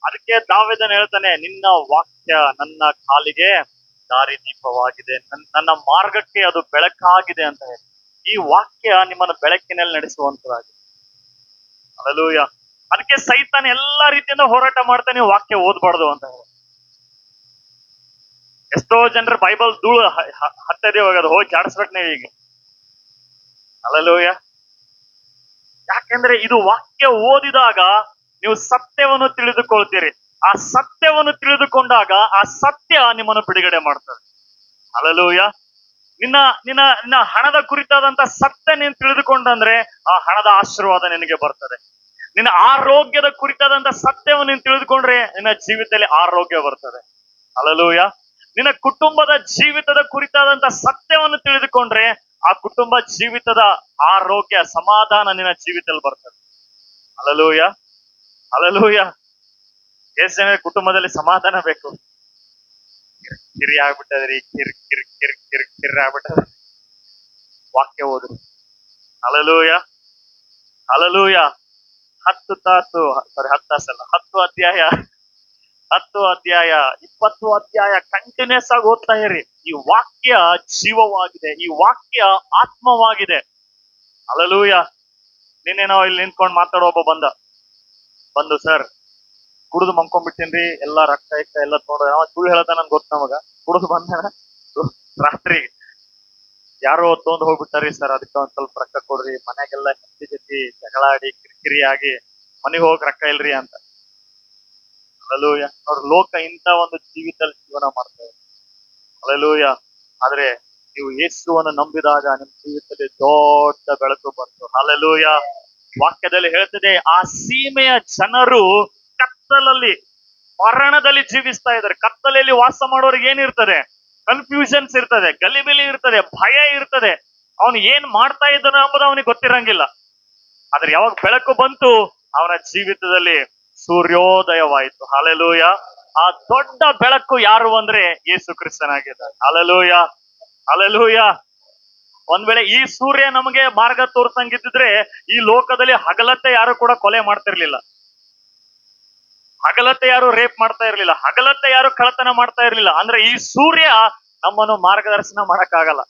S1: ಅದಕ್ಕೆ ದಾವೀದನು ಹೇಳ್ತಾನೆ, ನಿನ್ನ ವಾಕ್ಯ ನನ್ನ ಕಾಲಿಗೆ ದಾರಿ ದೀಪವಾಗಿದೆ, ನನ್ನ ಮಾರ್ಗಕ್ಕೆ ಅದು ಬೆಳಕಾಗಿದೆ ಅಂತ ಹೇಳಿ. ಈ ವಾಕ್ಯ ನಿಮ್ಮನ್ನು ಬೆಳಕಿನಲ್ಲಿ ನಡೆಸುವಂತದಾಗಿದೆ. ಹಲ್ಲೆಲೂಯ. ಅದಕ್ಕೆ ಸೈತಾನ ಎಲ್ಲಾ ರೀತಿಯಿಂದ ಹೋರಾಟ ಮಾಡ್ತಾನೆ, ವಾಕ್ಯ ಓದ್ಬಾರ್ದು ಅಂತ ಹೇಳಿ. ಎಷ್ಟೋ ಜನರು ಬೈಬಲ್ ಧೂಳು ಹತ್ತದೇ ಹೋಗೋದು, ಹೋಗಿ ಜಾಡಿಸ್ಬೇಕು ನೀವು ಈಗ. ಹಲ್ಲೆಲೂಯ. ಯಾಕೆಂದ್ರೆ ಇದು ವಾಕ್ಯ ಓದಿದಾಗ ನೀವು ಸತ್ಯವನ್ನು ತಿಳಿದುಕೊಳ್ತೀರಿ. ಆ ಸತ್ಯವನ್ನು ತಿಳಿದುಕೊಂಡಾಗ ಆ ಸತ್ಯ ನಿಮ್ಮನ್ನು ಬಿಡುಗಡೆ ಮಾಡ್ತದೆ. ಹಲ್ಲೆಲೂಯ. ನಿನ್ನ ಹಣದ ಕುರಿತಾದಂತ ಸತ್ಯ ನೀನು ತಿಳಿದುಕೊಂಡಂದ್ರೆ ಆ ಹಣದ ಆಶೀರ್ವಾದ ನಿನಗೆ ಬರ್ತದೆ. ನಿನ್ನ ಆರೋಗ್ಯದ ಕುರಿತಾದಂತ ಸತ್ಯವನ್ನು ನೀನು ತಿಳಿದುಕೊಂಡ್ರೆ ನಿನ್ನ ಜೀವಿತದಲ್ಲಿ ಆರೋಗ್ಯ ಬರ್ತದೆ. ಹಲ್ಲೆಲೂಯ. ನಿನ್ನ ಕುಟುಂಬದ ಜೀವಿತದ ಕುರಿತಾದಂತ ಸತ್ಯವನ್ನು ತಿಳಿದುಕೊಂಡ್ರೆ ಆ ಕುಟುಂಬ ಜೀವಿತದ ಆರೋಗ್ಯ, ಸಮಾಧಾನ ನಿನ್ನ ಜೀವಿತದಲ್ಲಿ ಬರ್ತದೆ. Hallelujah, hallelujah. ಎಷ್ಟು ಜನ ಕುಟುಂಬದಲ್ಲಿ ಸಮಾಧಾನ ಬೇಕು? ಕಿರಿ ಆಗ್ಬಿಟ್ಟದ್ರಿ, ಕಿರಿ ಆಗ್ಬಿಟ್ಟದ್ರಿ. ವಾಕ್ಯ ಓದ್ರಿ. Hallelujah, hallelujah. 10 ಅಧ್ಯಾಯ 20 ಅಧ್ಯಾಯ ಕಂಟಿನ್ಯೂಸ್ ಆಗಿ ಓದ್ತಾ ಇರಿ. ಈ ವಾಕ್ಯ ಜೀವವಾಗಿದೆ, ಈ ವಾಕ್ಯ ಆತ್ಮವಾಗಿದೆ. ಹಲ್ಲೆಲೂಯ. ನಿನ್ನೆ ನಾವು ಇಲ್ಲಿ ನಿಂತ್ಕೊಂಡು ಮಾತಾಡೋ ಒಬ್ಬ ಬಂದು, ಸರ್ ಕುಡಿದು ಮಂಕೊಂಡ್ಬಿಟ್ಟಿನ್ರಿ, ಎಲ್ಲಾ ರಕ್ತ ಎಲ್ಲ ತೊಗೊಂಡ್ರೆ ಅವ ಸುಳ್ಳು ಹೇಳ್ತಾನ ನನ್ ಗೊತ್ತ ನಮಗ. ಕುಡಿದು ಬಂದ ರಾತ್ರಿ ಯಾರೋ ತೊಗೊಂಡ್ ಹೋಗ್ಬಿಟ್ಟಾರಿ ಸರ್, ಅದಕ್ಕೆ ಒಂದ್ ಸ್ವಲ್ಪ ರೊಕ್ಕ ಕೊಡ್ರಿ, ಮನ್ಯಾಗೆಲ್ಲ ಹೆಂಡತಿ ಜೊತೆ ಜಗಳಾಡಿ ಕಿರಿಕಿರಿ ಆಗಿ ಮನೆಗೆ ಹೋಗಕ್ ರೊಕ್ಕ ಇಲ್ರಿ ಅಂತ. ಅಲ್ಲೂಯ ನೋಡ್ರಿ, ಲೋಕ ಇಂತ ಒಂದು ಜೀವಿತದಲ್ಲಿ ಜೀವನ ಮಾಡ್ತಾರೆ. ಅಲ್ಲೂಯ ಆದ್ರೆ ನೀವು ಯೇಸುವನ್ನು ನಂಬಿದಾಗ ನಿಮ್ ಜೀವಿತದಲ್ಲಿ ದೊಡ್ಡ ಬೆಳಕು ಬಂತು. ಅಲ್ಲೂಯ ವಾಕ್ಯದಲ್ಲಿ ಹೇಳ್ತಿದೆ, ಆ ಸೀಮೆಯ ಜನರು ಕತ್ತಲಲ್ಲಿ ಮರಣದಲ್ಲಿ ಜೀವಿಸ್ತಾ ಇದ್ದಾರೆ. ಕತ್ತಲೆಯಲ್ಲಿ ವಾಸ ಮಾಡೋರಿಗೆ ಏನಿರ್ತದೆ? ಕನ್ಫ್ಯೂಷನ್ಸ್ ಇರ್ತದೆ, ಗಲಿಬಿಲಿ ಇರ್ತದೆ, ಭಯ ಇರ್ತದೆ. ಅವನು ಏನ್ ಮಾಡ್ತಾ ಇದ್ದಾನ ಎಂಬುದು ಅವನಿಗೆ ಗೊತ್ತಿರಂಗಿಲ್ಲ. ಆದ್ರೆ ಯಾವಾಗ ಬೆಳಕು ಬಂತು, ಅವನ ಜೀವಿತದಲ್ಲಿ ಸೂರ್ಯೋದಯವಾಯಿತು. ಹಲ್ಲೆಲೂಯ. ಆ ದೊಡ್ಡ ಬೆಳಕು ಯಾರು ಅಂದ್ರೆ ಯೇಸು ಕ್ರಿಸ್ತನಾಗಿದ್ದಾರೆ. Hallelujah, hallelujah. ಒಂದ್ ವೇಳೆ ಈ ಸೂರ್ಯ ನಮಗೆ ಮಾರ್ಗ ತೋರ್ಸಂಗಿದ್ರೆ ಈ ಲೋಕದಲ್ಲಿ ಹಗಲತ್ತೆ ಯಾರು ಕೂಡ ಕೊಲೆ ಮಾಡ್ತಿರ್ಲಿಲ್ಲ, ಹಗಲತ್ತೆ ಯಾರು ರೇಪ್ ಮಾಡ್ತಾ ಇರ್ಲಿಲ್ಲ, ಹಗಲತ್ತೆ ಯಾರು ಕಳ್ಳತನ ಮಾಡ್ತಾ ಇರ್ಲಿಲ್ಲ. ಅಂದ್ರೆ ಈ ಸೂರ್ಯ ನಮ್ಮನ್ನು ಮಾರ್ಗದರ್ಶನ ಮಾಡಕ್ಕಾಗಲ್ಲ.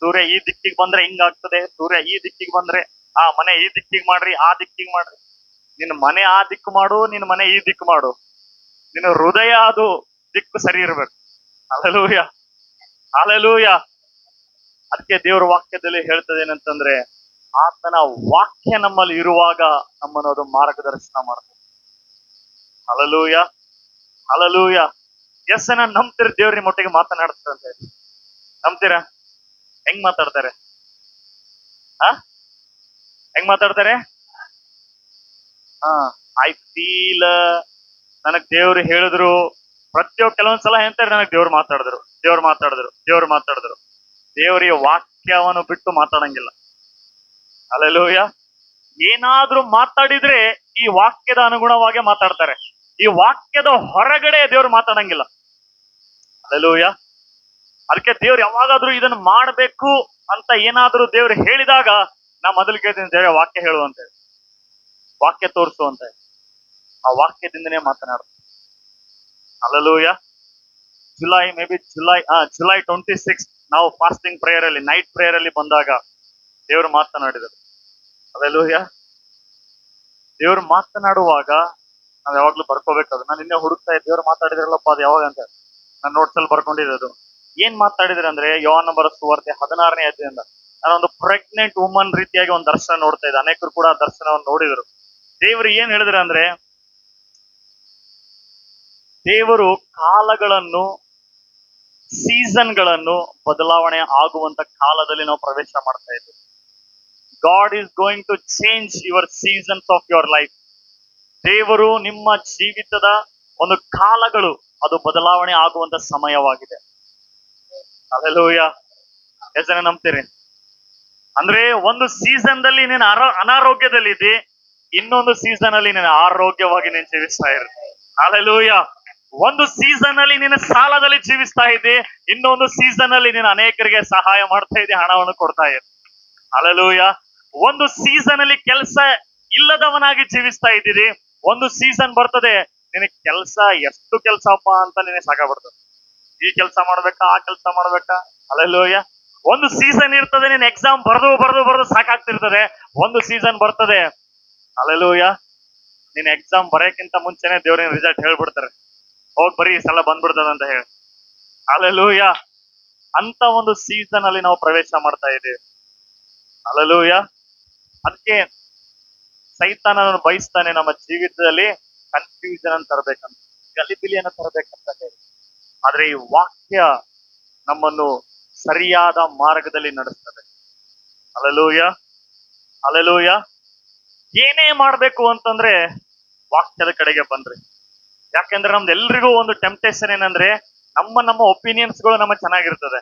S1: ಸೂರ್ಯ ಈ ದಿಕ್ಕಿಗೆ ಬಂದ್ರೆ ಹಿಂಗಾಗ್ತದೆ, ಸೂರ್ಯ ಈ ದಿಕ್ಕಿಗೆ ಬಂದ್ರೆ ಆ ಮನೆ ಈ ದಿಕ್ಕಿಗೆ ಮಾಡ್ರಿ, ಆ ದಿಕ್ಕಿಗೆ ಮಾಡ್ರಿ. ನಿನ್ನ ಮನೆ ಆ ದಿಕ್ಕು ಮಾಡು, ನಿನ್ನ ಮನೆ ಈ ದಿಕ್ಕು ಮಾಡು, ನಿನ್ನ ಹೃದಯ ಅದು ದಿಕ್ಕು ಸರಿ ಇರ್ಬೇಕು. Hallelujah, hallelujah. ಅದಕ್ಕೆ ದೇವರ ವಾಕ್ಯದಲ್ಲಿ ಹೇಳ್ತದೆ ಏನಂತಂದ್ರೆ, ಆತನ ವಾಕ್ಯ ನಮ್ಮಲ್ಲಿ ಇರುವಾಗ ನಮ್ಮನ್ನು ಅದು ಮಾರ್ಗದರ್ಶನ ಮಾಡ್ತದೆ. Hallelujah, hallelujah. ಎಸ್ ಜನ ನಂಬ್ತೀರ ದೇವ್ರ ನಿಮ್ಮ ಒಟ್ಟಿಗೆ ಮಾತನಾಡ್ತಾರಂತೆ? ನಂಬ್ತೀರಾ? ಹೆಂಗ್ ಮಾತಾಡ್ತಾರೆ? ಹೆಂಗ್ ಮಾತಾಡ್ತಾರೆ? ಐ ಫೀಲ್, ನನಗ್ ದೇವ್ರು ಹೇಳಿದ್ರು. ಕೆಲವೊಂದ್ಸಲ ಹೇಳ್ತಾರೆ, ನನಗ್ ದೇವ್ರು ಮಾತಾಡಿದ್ರು, ದೇವ್ರು ಮಾತಾಡಿದ್ರು, ದೇವ್ರು ಮಾತಾಡಿದ್ರು. ದೇವರಿಗೆ ವಾಕ್ಯವನ್ನು ಬಿಟ್ಟು ಮಾತಾಡಂಗಿಲ್ಲ. ಹಲ್ಲೆಲೂಯ. ಏನಾದ್ರೂ ಮಾತಾಡಿದ್ರೆ ಈ ವಾಕ್ಯದ ಅನುಗುಣವಾಗಿ ಮಾತಾಡ್ತಾರೆ. ಈ ವಾಕ್ಯದ ಹೊರಗಡೆ ದೇವ್ರು ಮಾತಾಡಂಗಿಲ್ಲ. ಹಲ್ಲೆಲೂಯ. ಅದಕ್ಕೆ ದೇವ್ರು ಯಾವಾಗಾದ್ರೂ ಇದನ್ನ ಮಾಡ್ಬೇಕು ಅಂತ ಏನಾದ್ರೂ ದೇವ್ರು ಹೇಳಿದಾಗ ನಾ ಮೊದಲು ಕೇಳ್ತೀನಿ, ದೇವ್ರ ವಾಕ್ಯ ಹೇಳುವಂತೆ, ವಾಕ್ಯ ತೋರಿಸುವಂತೆ. ಆ ವಾಕ್ಯದಿಂದನೇ ಮಾತನಾಡ್ತಾರೆ. ಹಲ್ಲೆಲೂಯ. ಜುಲೈ 26 ನಾವು ಫಾಸ್ಟಿಂಗ್ ಪ್ರೇಯರ್ ಅಲ್ಲಿ, ನೈಟ್ ಪ್ರೇಯರ್ ಅಲ್ಲಿ ಬಂದಾಗ ದೇವ್ರು ಮಾತನಾಡಿದರು. ಹಲ್ಲೆಲೂಯ. ದೇವ್ರು ಮಾತನಾಡುವಾಗ ನಾವ್ ಯಾವಾಗ್ಲೂ ಬರ್ಕೋಬೇಕದು. ನಾನು ನಿನ್ನೆ ಹುಡುಕ್ತಾ ಇದ್ದೆ, ದೇವ್ರು ಮಾತಾಡಿದ್ರಲ್ಲಪ್ಪ ಅದು ಯಾವಾಗ ಅಂತ ನಾನು ನೋಟ್ಸ್ ಅಲ್ಲಿ ಬರ್ಕೊಂಡಿದ್ದು. ಏನ್ ಮಾತಾಡಿದ್ರೆ ಅಂದ್ರೆ, ಯೋಹಾನ ಬರೆದ ಸುವಾರ್ತೆ 16ನೇ ಅಧ್ಯಾಯದಿಂದ ನಾನೊಂದು ಪ್ರೆಗ್ನೆಂಟ್ ವುಮನ್ ರೀತಿಯಾಗಿ ಒಂದು ದರ್ಶನ ನೋಡ್ತಾ ಇದ್ದೆ. ಅನೇಕರು ಕೂಡ ಆ ದರ್ಶನವನ್ನು ನೋಡಿದ್ರು. ದೇವರು ಏನ್ ಹೇಳಿದ್ರು ಅಂದ್ರೆ, ದೇವರು ಕಾಲಗಳನ್ನು, ಸೀಸನ್ಗಳನ್ನು ಬದಲಾವಣೆ ಆಗುವಂತ ಕಾಲದಲ್ಲಿ ನಾವು ಪ್ರವೇಶ ಮಾಡ್ತಾ ಇದ್ದೇವೆ. God is going to change your seasons of your life. ದೇವರು ನಿಮ್ಮ ಜೀವಿತದ ಒಂದು ಕಾಲಗಳು ಅದು ಬದಲಾವಣೆ ಆಗುವಂತ ಸಮಯವಾಗಿದೆ. ಹಲ್ಲೆಲೂಯ. ಎಷ್ಟು ಜನ ನಂಬ್ತೀರಿ? ಅಂದ್ರೆ ಒಂದು ಸೀಸನ್ ದಲ್ಲಿ ನೀನು ಅನಾರೋಗ್ಯದಲ್ಲಿ ಇದ್ದಿ, ಇನ್ನೊಂದು ಸೀಸನ್ ಅಲ್ಲಿ ನೀನು ಆರೋಗ್ಯವಾಗಿ ನೀನು ಜೀವಿಸ್ತಾ ಇರು. ಹಲ್ಲೆಲೂಯ. ಒಂದು ಸೀಸನ್ ಅಲ್ಲಿ ನೀನು ಸಾಲದಲ್ಲಿ ಜೀವಿಸ್ತಾ ಇದ್ದಿ, ಇನ್ನೊಂದು ಸೀಸನ್ ಅಲ್ಲಿ ನೀನು ಅನೇಕರಿಗೆ ಸಹಾಯ ಮಾಡ್ತಾ ಇದ್ದಿ, ಹಣವನ್ನು ಕೊಡ್ತಾ ಇದ್ದಿ. ಹಲ್ಲೆಲೂಯ. ಒಂದು ಸೀಸನ್ ಅಲ್ಲಿ ಕೆಲಸ ಇಲ್ಲದವನಾಗಿ ಜೀವಿಸ್ತಾ ಇದ್ದೀರಿ, ಒಂದು ಸೀಸನ್ ಬರ್ತದೆ ನಿನಗೆ ಕೆಲಸ, ಎಷ್ಟು ಕೆಲಸಪ್ಪ ಅಂತ ನಿನಗೆ ಸಾಕಾಗ್ಬಿಡ್ತದೆ. ಈ ಕೆಲಸ ಮಾಡ್ಬೇಕಾ, ಆ ಕೆಲಸ ಮಾಡ್ಬೇಕಾ. ಹಲ್ಲೆಲೂಯ. ಒಂದು ಸೀಸನ್ ಇರ್ತದೆ, ನೀನ್ ಎಕ್ಸಾಮ್ ಬರ್ದು ಸಾಕಾಗ್ತಿರ್ತದೆ. ಒಂದು ಸೀಸನ್ ಬರ್ತದೆ, ಹಲ್ಲೆಲೂಯ, ನೀನ್ ಎಕ್ಸಾಮ್ ಬರೆಯಕ್ಕಿಂತ ಮುಂಚೆನೆ ದೇವ್ರಿನ ರಿಸಲ್ಟ್ ಹೇಳ್ಬಿಡ್ತಾರೆ, ಹೋಗ್ ಬರೀ ಈ ಸಲ ಬಂದ್ಬಿಡ್ತದ ಅಂತ ಹೇಳಿ. ಹಲ್ಲೆಲೂಯ. ಅಂತ ಒಂದು ಸೀಸನ್ ಅಲ್ಲಿ ನಾವು ಪ್ರವೇಶ ಮಾಡ್ತಾ ಇದ್ದೀವಿ. ಹಲ್ಲೆಲೂಯ. ಅದಕ್ಕೆ ಸೈತಾನನನ್ನು ಬಯಸ್ತಾನೆ ನಮ್ಮ ಜೀವಿತದಲ್ಲಿ ಕನ್ಫ್ಯೂಷನ್ ಅನ್ನು ತರಬೇಕಂತ, ಗಲಿಬಿಲಿಯನ್ನು ತರಬೇಕಂತ ಹೇಳಿ. ಆದ್ರೆ ಈ ವಾಕ್ಯ ನಮ್ಮನ್ನು ಸರಿಯಾದ ಮಾರ್ಗದಲ್ಲಿ ನಡೆಸ್ತದೆ. Hallelujah, hallelujah. ಏನೇ ಮಾಡ್ಬೇಕು ಅಂತಂದ್ರೆ ವಾಕ್ಯದ ಕಡೆಗೆ ಬನ್ರಿ. ಯಾಕೆಂದ್ರೆ ನಮ್ದೆಲ್ರಿಗೂ ಒಂದು ಟೆಂಪ್ಟೇಷನ್ ಏನಂದ್ರೆ, ನಮ್ಮ ಒಪಿನಿಯನ್ಸ್ಗಳು ನಮಗೆ ಚೆನ್ನಾಗಿರ್ತದೆ,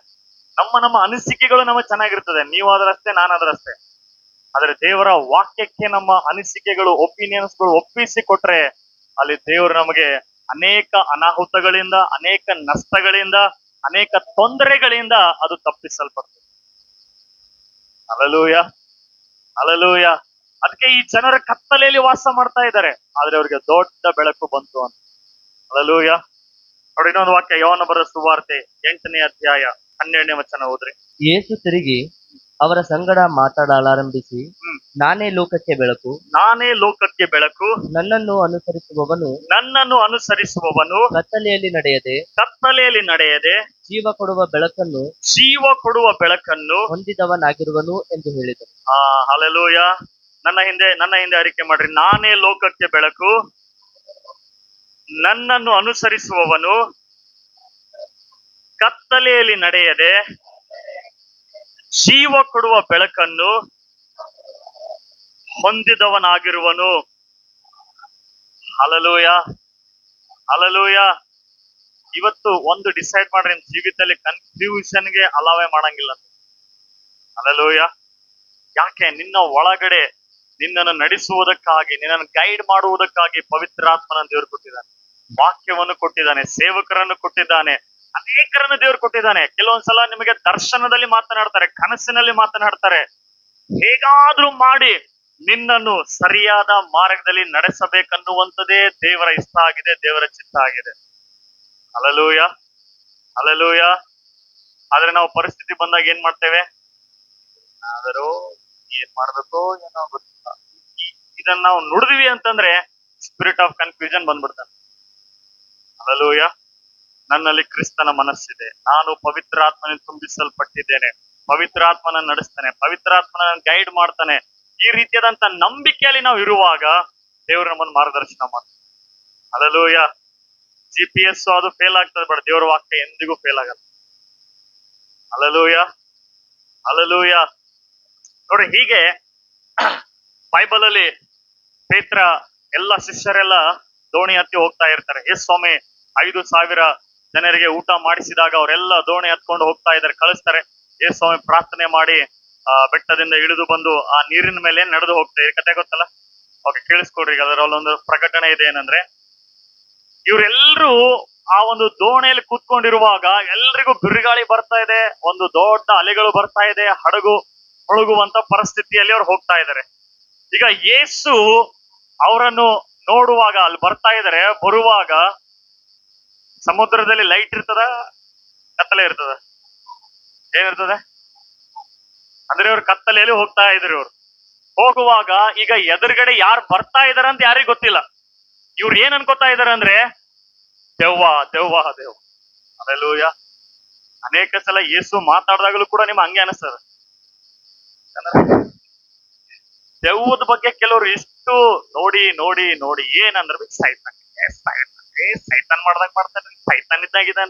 S1: ನಮ್ಮ ಅನಿಸಿಕೆಗಳು ನಮಗೆ ಚೆನ್ನಾಗಿರ್ತದೆ. ನೀವಾದ್ರಷ್ಟೇ, ನಾನಾದ್ರಷ್ಟೇ. ಆದ್ರೆ ದೇವರ ವಾಕ್ಯಕ್ಕೆ ನಮ್ಮ ಅನಿಸಿಕೆಗಳು, ಒಪಿನಿಯನ್ಸ್ಗಳು ಒಪ್ಪಿಸಿ ಕೊಟ್ರೆ ಅಲ್ಲಿ ದೇವರು ನಮಗೆ ಅನೇಕ ಅನಾಹುತಗಳಿಂದ, ಅನೇಕ ನಷ್ಟಗಳಿಂದ, ಅನೇಕ ತೊಂದರೆಗಳಿಂದ ಅದು ತಪ್ಪಿಸಲ್ಪಡ್ತದೆ. Hallelujah, hallelujah. ಅದಕ್ಕೆ ಈ ಜನರ ಕತ್ತಲೆಯಲ್ಲಿ ವಾಸ ಮಾಡ್ತಾ ಇದ್ದಾರೆ, ಆದ್ರೆ ಅವರಿಗೆ ದೊಡ್ಡ ಬೆಳಕು ಬಂತು ಅಂತ. ಹಲ್ಲೆಲೂಯ. ನೋಡಿ, ಇನ್ನೊಂದು ವಾಕ್ಯ, ಯೋಹಾನ ಬರೆದ ಸುವಾರ್ತೆ 8ನೇ ಅಧ್ಯಾಯ 12ನೇ ವಚನ ಓದ್ರಿ.
S2: ಯೇಸು ತಿರುಗಿ ಅವರ ಸಂಗಡ ಮಾತಾಡಲಾರಂಭಿಸಿ, ನಾನೇ ಲೋಕಕ್ಕೆ ಬೆಳಕು,
S1: ನಾನೇ ಲೋಕಕ್ಕೆ ಬೆಳಕು,
S2: ನನ್ನನ್ನು
S1: ಅನುಸರಿಸುವವನು
S2: ಕತ್ತಲೆಯಲ್ಲಿ ನಡೆಯದೆ
S1: ಕತ್ತಲೆಯಲ್ಲಿ ನಡೆಯದೆ
S2: ಜೀವ ಕೊಡುವ ಬೆಳಕನ್ನು ಹೊಂದಿದವನಾಗಿರುವನು ಎಂದು ಹೇಳಿದರು.
S1: ಹಲ್ಲೆಲೂಯ. ನನ್ನ ಹಿಂದೆ ಅರಿಕೆ ಮಾಡ್ರಿ. ನಾನೇ ಲೋಕಕ್ಕೆ ಬೆಳಕು, ನನ್ನನ್ನು ಅನುಸರಿಸುವವನು ಕತ್ತಲೆಯಲ್ಲಿ ನಡೆಯದೆ ಜೀವ ಕೊಡುವ ಬೆಳಕನ್ನು ಹೊಂದಿದವನಾಗಿರುವನು. Hallelujah, hallelujah. ಇವತ್ತು ಒಂದು ಡಿಸೈಡ್ ಮಾಡ್ರಿ, ನಿಮ್ ಜೀವಿತದಲ್ಲಿ ಕನ್ಫ್ಯೂಷನ್ಗೆ ಅಲಾವೆ ಮಾಡಂಗಿಲ್ಲ. ಹಲ್ಲೆಲೂಯ. ಯಾಕೆ? ನಿನ್ನ ಒಳಗಡೆ ನಿನ್ನನ್ನು ನಡೆಸುವುದಕ್ಕಾಗಿ, ನಿನ್ನನ್ನು ಗೈಡ್ ಮಾಡುವುದಕ್ಕಾಗಿ ಪವಿತ್ರಾತ್ಮನ ದೇವರು ಕೊಟ್ಟಿದ್ದಾನೆ, ವಾಕ್ಯವನ್ನು ಕೊಟ್ಟಿದ್ದಾನೆ, ಸೇವಕರನ್ನು ಕೊಟ್ಟಿದ್ದಾನೆ, ಅನೇಕರನ್ನು ದೇವರು ಕೊಟ್ಟಿದ್ದಾನೆ. ಕೆಲವೊಂದ್ಸಲ ನಿಮಗೆ ದರ್ಶನದಲ್ಲಿ ಮಾತನಾಡ್ತಾರೆ, ಕನಸಿನಲ್ಲಿ ಮಾತನಾಡ್ತಾರೆ. ಹೇಗಾದ್ರೂ ಮಾಡಿ ನಿನ್ನನ್ನು ಸರಿಯಾದ ಮಾರ್ಗದಲ್ಲಿ ನಡೆಸಬೇಕನ್ನುವಂಥದ್ದೇ ದೇವರ ಇಷ್ಟ ಆಗಿದೆ, ದೇವರ ಚಿತ್ತ ಆಗಿದೆ. Hallelujah, hallelujah. ಆದ್ರೆ ನಾವು ಪರಿಸ್ಥಿತಿ ಬಂದಾಗ ಏನ್ ಮಾಡ್ತೇವೆ? ಆದರೂ ಏನ್ ಮಾಡ್ಬೇಕು ಏನೋ ಗೊತ್ತಿಲ್ಲ. ಇದನ್ನ ನಾವು ನುಡಿದ್ವಿ ಅಂತಂದ್ರೆ ಸ್ಪಿರಿಟ್ ಆಫ್ ಕನ್ಫ್ಯೂಷನ್ ಬಂದ್ಬಿಡ್ತಾನೆ. ಹಲ್ಲೆಲೂಯ. ನನ್ನಲ್ಲಿ ಕ್ರಿಸ್ತನ ಮನಸ್ಸಿದೆ, ನಾನು ಪವಿತ್ರಾತ್ಮನ ತುಂಬಿಸಲ್ಪಟ್ಟಿದ್ದೇನೆ, ಪವಿತ್ರಾತ್ಮನ ನಡೆಸ್ತಾನೆ, ಪವಿತ್ರಾತ್ಮನ ಗೈಡ್ ಮಾಡ್ತಾನೆ. ಈ ರೀತಿಯಾದಂತ ನಂಬಿಕೆಯಲ್ಲಿ ನಾವು ಇರುವಾಗ ದೇವರು ನಮ್ಮನ್ನು ಮಾರ್ಗದರ್ಶನ ಮಾಡ್ತಾನೆ. ಹಲ್ಲೆಲೂಯ. GPS ಅದು ಫೇಲ್ ಆಗ್ತದೆ, ಬಟ್ ದೇವರ ವಾಕ್ಯ ಎಂದಿಗೂ ಫೇಲ್ ಆಗಲ್ಲ. Hallelujah, hallelujah. ನೋಡ್ರಿ, ಹೀಗೆ ಬೈಬಲ್ ಅಲ್ಲಿ ಪೇತ್ರ ಎಲ್ಲ ಶಿಷ್ಯರೆಲ್ಲ ದೋಣಿ ಹತ್ತಿ ಹೋಗ್ತಾ ಇರ್ತಾರೆ. ಸ್ವಾಮಿ 5,000 ಜನರಿಗೆ ಊಟ ಮಾಡಿಸಿದಾಗ ಅವರೆಲ್ಲ ದೋಣಿ ಹತ್ಕೊಂಡು ಹೋಗ್ತಾ ಇದ್ದಾರೆ, ಕಳಿಸ್ತಾರೆ. ಸ್ವಾಮಿ ಪ್ರಾರ್ಥನೆ ಮಾಡಿ ಬೆಟ್ಟದಿಂದ ಇಳಿದು ಬಂದು ಆ ನೀರಿನ ಮೇಲೆ ನಡೆದು ಹೋಗ್ತಾ ಇದೆ. ಕತೆ ಗೊತ್ತಲ್ಲ? ಓಕೆ, ಕೇಳಿಸ್ಕೊಡ್ರಿ. ಅದರಲ್ಲೊಂದು ಪ್ರಕಟಣೆ ಇದೆ. ಏನಂದ್ರೆ, ಇವರೆಲ್ಲರೂ ಆ ಒಂದು ದೋಣಿಯಲ್ಲಿ ಕೂತ್ಕೊಂಡಿರುವಾಗ ಎಲ್ರಿಗೂ ಬಿರುಗಾಳಿ ಬರ್ತಾ ಇದೆ, ಒಂದು ದೊಡ್ಡ ಅಲೆಗಳು ಬರ್ತಾ ಇದೆ, ಹಡಗು ಮುಳುಗುವಂತ ಪರಿಸ್ಥಿತಿಯಲ್ಲಿ ಅವ್ರು ಹೋಗ್ತಾ ಇದ್ದಾರೆ. ಈಗ ಯೇಸು ಅವರನ್ನು ನೋಡುವಾಗ ಅಲ್ಲಿ ಬರ್ತಾ ಇದ್ದಾರೆ. ಬರುವಾಗ ಸಮುದ್ರದಲ್ಲಿ ಲೈಟ್ ಇರ್ತದ, ಕತ್ತಲೆ ಇರ್ತದ? ಏನಿರ್ತದೆ? ಅಂದ್ರೆ ಅವ್ರು ಕತ್ತಲೆಯಲ್ಲಿ ಹೋಗ್ತಾ ಇದ್ರು. ಇವ್ರು ಹೋಗುವಾಗ ಈಗ ಎದುರುಗಡೆ ಯಾರು ಬರ್ತಾ ಇದಾರೆ ಅಂತ ಯಾರಿಗೂ ಗೊತ್ತಿಲ್ಲ. ಇವ್ರು ಏನ್ ಅನ್ಕೋತಾ ಇದಾರೆ ಅಂದ್ರೆ, ದೆವ್ವ ದೆವ್ವ ದೆವ್ವ. ಹಲ್ಲೆಲೂಯ. ಅನೇಕ ಸಲ ಯೇಸು ಮಾತಾಡಿದಾಗಲೂ ಕೂಡ ನಿಮ್ಗೆ ಹಂಗೆ ಅನಿಸ್ತದ. ದೆವ್ವದ ಬಗ್ಗೆ ಕೆಲವರು ಇಷ್ಟು ನೋಡಿ ನೋಡಿ ನೋಡಿ ಏನಂದ್ರೆ ಸೈತಾನ್ ಮಾಡ್ದಾಗ ಮಾಡ್ತಾನೆ, ಸೈತಾನ್ ಇದ್ದಾಗಿದೆ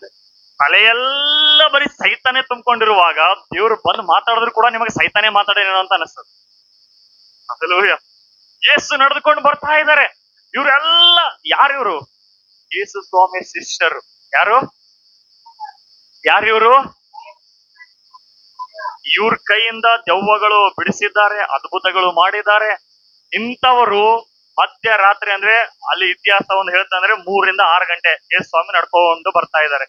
S1: ತಲೆಯೆಲ್ಲ ಬರೀ ಸೈತಾನೆ ತುಂಬಿಕೊಂಡಿರುವಾಗ ದೇವ್ರು ಬಂದು ಮಾತಾಡಿದ್ರು ಕೂಡ ನಿಮಗೆ ಸೈತಾನೇ ಮಾತಾಡೇನೋ ಅಂತ ಅನಿಸ್ತದೆ. ಹಲ್ಲೆಲೂಯ. ಯೇಸು ನಡೆದುಕೊಂಡು ಬರ್ತಾ ಇದ್ದಾರೆ. ಇವರೆಲ್ಲ ಯಾರಿವ್ರು? ಯೇಸು ಸ್ವಾಮಿ ಶಿಷ್ಯರು. ಯಾರಿವರು? ಇವ್ರ ಕೈಯಿಂದ ದೆವ್ವಗಳು ಬಿಡಿಸಿದ್ದಾರೆ, ಅದ್ಭುತಗಳು ಮಾಡಿದ್ದಾರೆ. ಇಂಥವರು ಮಧ್ಯರಾತ್ರಿ, ಅಂದ್ರೆ ಅಲ್ಲಿ ಇತಿಹಾಸ ಒಂದು ಹೇಳ್ತಂದ್ರೆ 3 ರಿಂದ 6 ಗಂಟೆ ಯೇಸು ಸ್ವಾಮಿ ನಡ್ಕೊಂಡು ಬರ್ತಾ ಇದ್ದಾರೆ.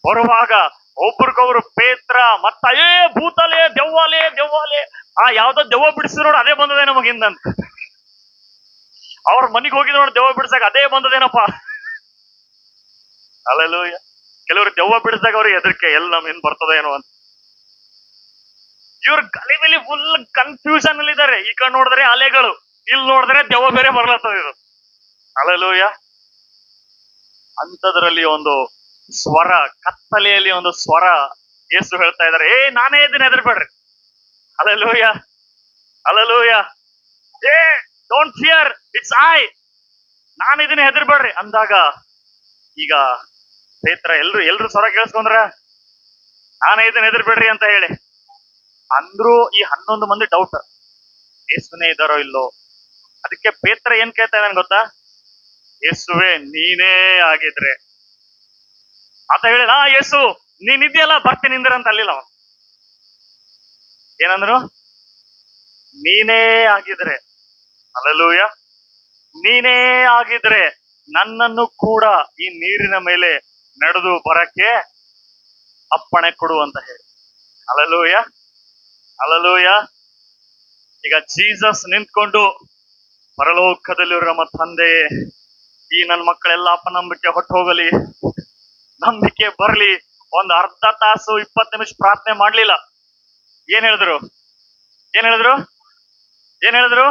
S1: ಬರುವಾಗ ಒಬ್ರಿಗೊಬ್ರು ಪೇತ್ರ ಮತ್ತ ಭೂತಲೆ ದೆವ್ವಾಲೆ ದೆವ್ವಾಲೆ, ಯಾವ್ದೋ ದೆವ್ವ ಬಿಡಿಸಿದ್ರು ನೋಡಿ, ಅದೇ ಬಂದದೆ ನಮಗಿಂದಂತ. ಅವ್ರ ಮನೆಗೆ ಹೋಗಿದ್ ನೋಡಿ ದೆವ್ವ ಬಿಡಿಸಾಕ ಅದೇ ಬಂದದೇನಪ್ಪ. ಹಲ್ಲೆಲೂಯ. ಕೆಲವರು ದೆವ್ವ ಬಿಡಿಸಿದಾಗ ಅವ್ರಿಗೆ ಹೆದರಿಕೆ, ಎಲ್ಲ ನಮ್ ಏನ್ ಬರ್ತದೇನೋ ಅಂತ. ಇವ್ರ ಗಲಿಬಿಲಿ ಫುಲ್ ಕನ್ಫ್ಯೂಷನ್ ಅಲ್ಲಿ ಇದ್ದಾರೆ. ಈ ಕಡೆ ನೋಡಿದ್ರೆ ಅಲೆಗಳು, ಇಲ್ಲಿ ನೋಡಿದ್ರೆ ದೆವ್ವ ಬೇರೆ ಬರ್ಲತ್ತದ ಇದು. ಹಲ್ಲೆಲೂಯ. ಅಂಥದ್ರಲ್ಲಿ ಒಂದು ಸ್ವರ, ಕತ್ತಲೆಯಲ್ಲಿ ಒಂದು ಸ್ವರ. ಯೇಸು ಹೇಳ್ತಾ ಇದ್ದಾರೆ, ನಾನೇ ಇದ್ದೀನಿ, ಹೆದರ್ಬೇಡ್ರಿ. Hallelujah, hallelujah. Don't fear, it's I, ನಾನಿದ್ದೀನಿ, ಹೆದರ್ಬೇಡ್ರಿ ಅಂದಾಗ ಈಗ ಪೇತ್ರ ಎಲ್ರು ಸ್ವರ ಕೇಳಿಸ್ಕೊಂಡ್ರ, ನಾನೇ ಇದ್ದೀನಿ, ಹೆದರ್ಬೇಡ್ರಿ ಅಂತ ಹೇಳಿ ಅಂದ್ರು. ಈ 11 ಮಂದಿ ಡೌಟ್, ಯೇಸುನೇ ಇದ್ದಾರೋ ಇಲ್ಲೋ. ಅದಕ್ಕೆ ಪೇತ್ರ ಏನ್ ಕೇಳ್ತಾ ಇದ್ದಾನೆ ಗೊತ್ತಾ? ಯೇಸುವೆ ನೀನೇ ಆಗಿದ್ರೆ ಅಂತ ಹೇಳಿದ. ಯೇಸು ನೀನಿದ್ಯಲ್ಲ, ಬರ್ತೀನಿ ನಿಂದ್ರ ಅಂತ ಅಲ್ಲಿಲ್ಲ ಅವನು. ಏನಂದ್ರು? ನೀನೇ ಆಗಿದ್ರೆ. ಹಲ್ಲೆಲೂಯ. ನೀನೇ ಆಗಿದ್ರೆ ನನ್ನನ್ನು ಕೂಡ ಈ ನೀರಿನ ಮೇಲೆ ನಡೆದು ಬರಕ್ಕೆ ಅಪ್ಪಣೆ ಕೊಡು ಅಂತ ಹೇಳಿ. Hallelujah, hallelujah. ಈಗ ಜೀಸಸ್ ನಿಂತ್ಕೊಂಡು, ಪರಲೋಕದಲ್ಲಿರೋ ನಮ್ಮ ತಂದೆ, ಈ ನನ್ನ ಮಕ್ಕಳೆಲ್ಲ ಅಪನಂಬಿಕೆ ಹೊಟ್ಟು ಹೋಗಲಿ, ನಂಬಿಕೆ ಬರ್ಲಿ. ಒಂದು ಅರ್ಧ ತಾಸು 20 ನಿಮಿಷ ಪ್ರಾರ್ಥನೆ ಮಾಡ್ಲಿಲ್ಲ. ಏನ್ ಹೇಳಿದ್ರು? ಏನ್ ಹೇಳಿದ್ರು?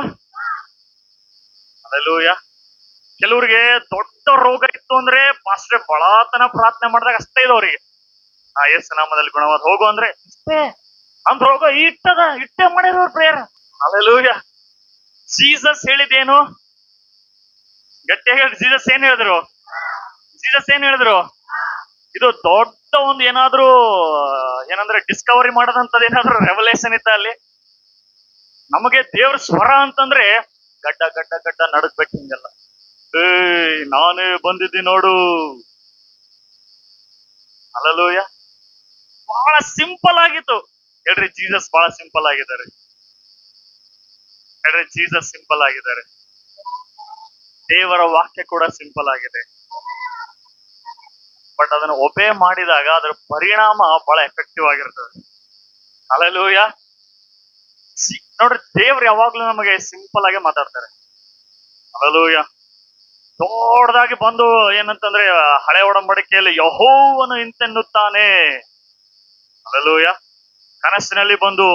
S1: ಹಲ್ಲೆಲೂಯ. ಕೆಲವ್ರಿಗೆ ದೊಡ್ಡ ರೋಗ ಇತ್ತು ಅಂದ್ರೆ ಪಾಸ್ಟ್ರೆ ಬಳತನ ಪ್ರಾರ್ಥನೆ ಮಾಡಿದಾಗ ಅಷ್ಟೇ ಇದು ಅವರಿಗೆ. ಯೇಸು ನಾಮದಲ್ಲಿ ಗುಣವಾದ ಹೋಗು ಅಂದ್ರೆ ಇಷ್ಟೇ. ಅಂದ್ ರೋಗ ಇಟ್ಟೆ ಮಾಡಿರೋರ್ ಪ್ರೇಯರ್. ಹಲ್ಲೆಲೂಯ. ಜೀಸಸ್ ಹೇಳಿದೇನು? ಗಟ್ಟಿಯಾಗಿ ಹೇಳಿ, ಜೀಸಸ್ ಏನ್ ಹೇಳಿದ್ರು? ಜೀಸಸ್ ಏನ್ ಹೇಳಿದ್ರು? ಇದು ದೊಡ್ಡ ಒಂದು ಏನಾದ್ರೂ ಏನಂದ್ರೆ ಡಿಸ್ಕವರಿ ಮಾಡೋದಂತದ್ ಏನಾದ್ರು ರೆವಲ್ಯೂಷನ್ ಇತ್ತ ಅಲ್ಲಿ? ನಮಗೆ ದೇವ್ರ ಸ್ವರ ಅಂತಂದ್ರೆ ಗಡ್ಡ ಗಡ್ಡ ಗಡ್ಡ ನಡಕ್ಬೇಕು ಹಿಂಗೆಲ್ಲ. ನಾನೇ ಬಂದಿದ್ದೀನಿ ನೋಡು. ಹಲ್ಲೆಲೂಯ. ಬಹಳ ಸಿಂಪಲ್ ಆಗಿತ್ತು. ಹೇಳ್ರಿ, ಜೀಸಸ್ ಬಹಳ ಸಿಂಪಲ್ ಆಗಿದ್ದಾರೆ. ಹೇಳ್ರಿ, ಜೀಸಸ್ ಸಿಂಪಲ್ ಆಗಿದ್ದಾರೆ. ದೇವರ ವಾಕ್ಯ ಕೂಡ ಸಿಂಪಲ್ ಆಗಿದೆ. ಬಟ್ ಅದನ್ನ ಒಬೇ ಮಾಡಿದಾಗ ಅದರ ಪರಿಣಾಮ ಬಹಳ ಎಫೆಕ್ಟಿವ್ ಆಗಿರ್ತದೆ. ಹಲ್ಲೆಲೂಯ. ನೋಡ್ರಿ, ದೇವ್ರು ಯಾವಾಗ್ಲೂ ನಮಗೆ ಸಿಂಪಲ್ ಆಗಿ ಮಾತಾಡ್ತಾರೆ. ಹಲ್ಲೆಲೂಯ. ದೊಡ್ಡದಾಗಿ ಬಂದು ಏನಂತಂದ್ರೆ ಹಳೆ ಒಡಂಬಡಿಕೆಯಲ್ಲಿ ಯೆಹೋವನು ಇಂತೆನ್ನುತ್ತಾನೆ. ಹಲ್ಲೆಲೂಯ. ಕನಸಿನಲ್ಲಿ ಬಂದು